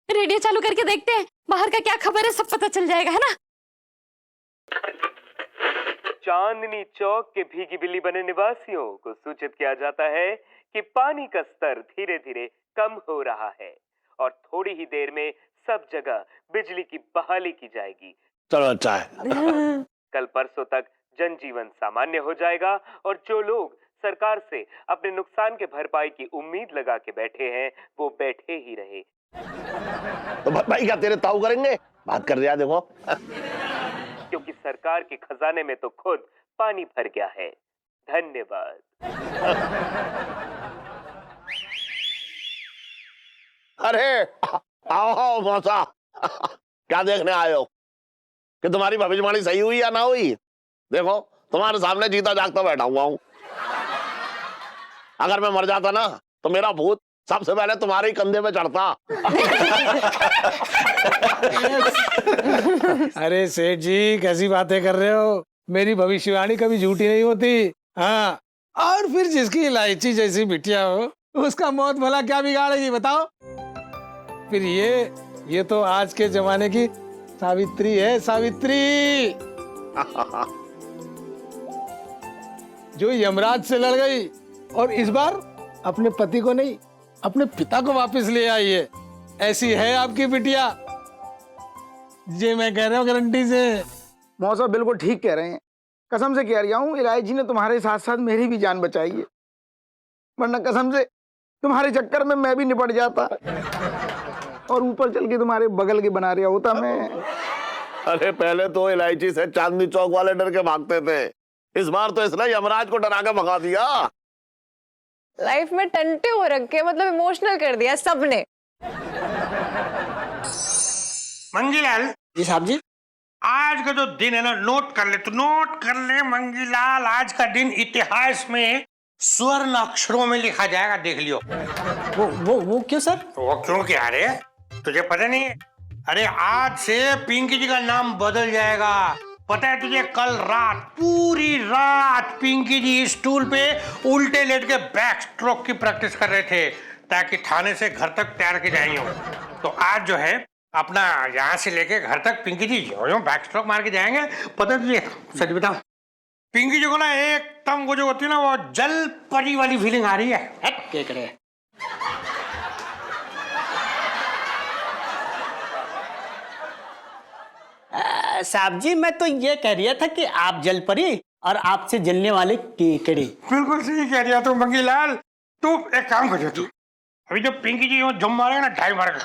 रेडियो चालू करके देखते हैं, बाहर का क्या खबर है सब पता चल जाएगा, है ना? चांदनी चौक के भीगी बिल्ली बने निवासियों को सूचित किया जाता है कि पानी का स्तर धीरे धीरे कम हो रहा है और थोड़ी ही देर में सब जगह बिजली की बहाली की जाएगी। चलो अच्छा है। कल परसों तक जनजीवन सामान्य हो जाएगा और जो लोग सरकार से अपने नुकसान के भरपाई की उम्मीद लगा के बैठे हैं वो बैठे ही रहे। तो भाई क्या तेरे ताऊ करेंगे? बात कर रहा देखो। क्योंकि सरकार के खजाने में तो खुद पानी भर गया है। धन्यवाद। अरे आओ मौसा, क्या देखने आए हो कि तुम्हारी भविष्यवाणी सही हुई या ना हुई? देखो तुम्हारे सामने जीता जागता बैठा हुआ हूं। अगर मैं मर जाता ना तो मेरा भूत सबसे पहले तुम्हारे ही कंधे पे चढ़ता। अरे सेठ जी कैसी बातें कर रहे हो, मेरी भविष्यवाणी कभी झूठी नहीं होती। हाँ, और फिर जिसकी इलायची जैसी बिटिया हो उसका मौत भला क्या बिगाड़ेगी बताओ? फिर ये तो आज के जमाने की सावित्री है, सावित्री जो यमराज से लड़ गई और इस बार अपने पति को नहीं अपने पिता को वापस ले आई है। ऐसी है आपकी बिटिया, ये मैं कह रहा हूँ गारंटी से। मौसा बिल्कुल ठीक कह रहे हैं, कसम से कह रहा हूँ इलायची ने तुम्हारे साथ साथ मेरी भी जान बचाई है, वरना कसम से तुम्हारे चक्कर में मैं भी निपट जाता और ऊपर चल के तुम्हारे बगल के बना रहा होता मैं। अरे पहले तो इलायची से चांदनी चौक वाले डर के भागते थे, इस बार तो इसने यमराज को डरा के भगा दिया। लाइफ में टंटे हो रखे, मतलब इमोशनल कर दिया सबने। मंगीलाल जी साहब जी। आज का जो दिन है ना, नोट कर ले, तू नोट कर ले मंगीलाल, आज का दिन इतिहास में स्वर्ण अक्षरों में लिखा जाएगा, देख लियो। वो क्यों सर? वो क्यों क्या रे, तुझे पता नहीं है? अरे आज से पिंकी जी का नाम बदल जाएगा, पता है तुझे? कल रात पूरी रात पिंकी जी स्टूल पे उल्टे लेट के बैक स्ट्रोक की प्रैक्टिस कर रहे थे ताकि थाने से घर तक तैयार के जाएंगे। तो आज जो है अपना यहाँ से लेके घर तक पिंकी जी जो बैक स्ट्रोक मार के जाएंगे। पता है तुझे, सच बताओ, पिंकी जी को ना एकदम वो जो होती है ना, वो जल परी वाली फीलिंग आ रही है। क्या करे? साहब जी मैं तो ये कह रहा था कि आप जल परी और आपसे जलने वाले केकड़े। बिल्कुल सही कह रहा तू मंगीलाल। तू एक काम कर, तू अभी जो पिंकी जी जम मारेगा ना, ढाई मार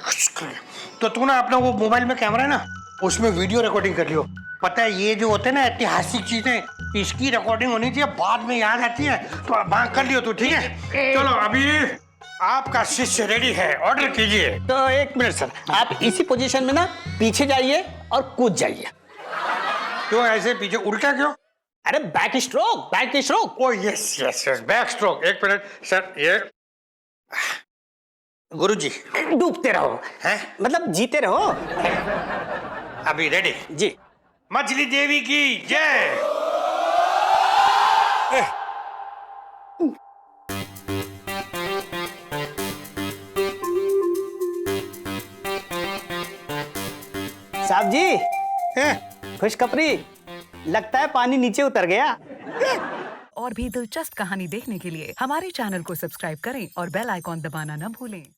तो तू ना अपना वो मोबाइल में कैमरा है ना, उसमें वीडियो रिकॉर्डिंग कर लियो। पता है ये जो होते हैं ना ऐतिहासिक चीजें, इसकी रिकॉर्डिंग होनी चाहिए, बाद में याद आती है तो बात कर लियो तू, ठीक है? चलो अभी आपका शिष्य रेडी है, ऑर्डर कीजिए। तो एक मिनट सर, आप इसी पोजीशन में ना पीछे जाइए और कूद जाइए। क्यों ऐसे पीछे, उल्टा क्यों? अरे बैक स्ट्रोक, बैक स्ट्रोक। ओ yes yes yes, back stroke. एक मिनट सर, ये गुरुजी डूबते रहो, हैं? मतलब जीते रहो। अभी रेडी जी। मछली देवी की जय। साहब जी, खुशखबरी, लगता है पानी नीचे उतर गया। और भी दिलचस्प कहानी देखने के लिए हमारे चैनल को सब्सक्राइब करें और बेल आइकॉन दबाना न भूलें।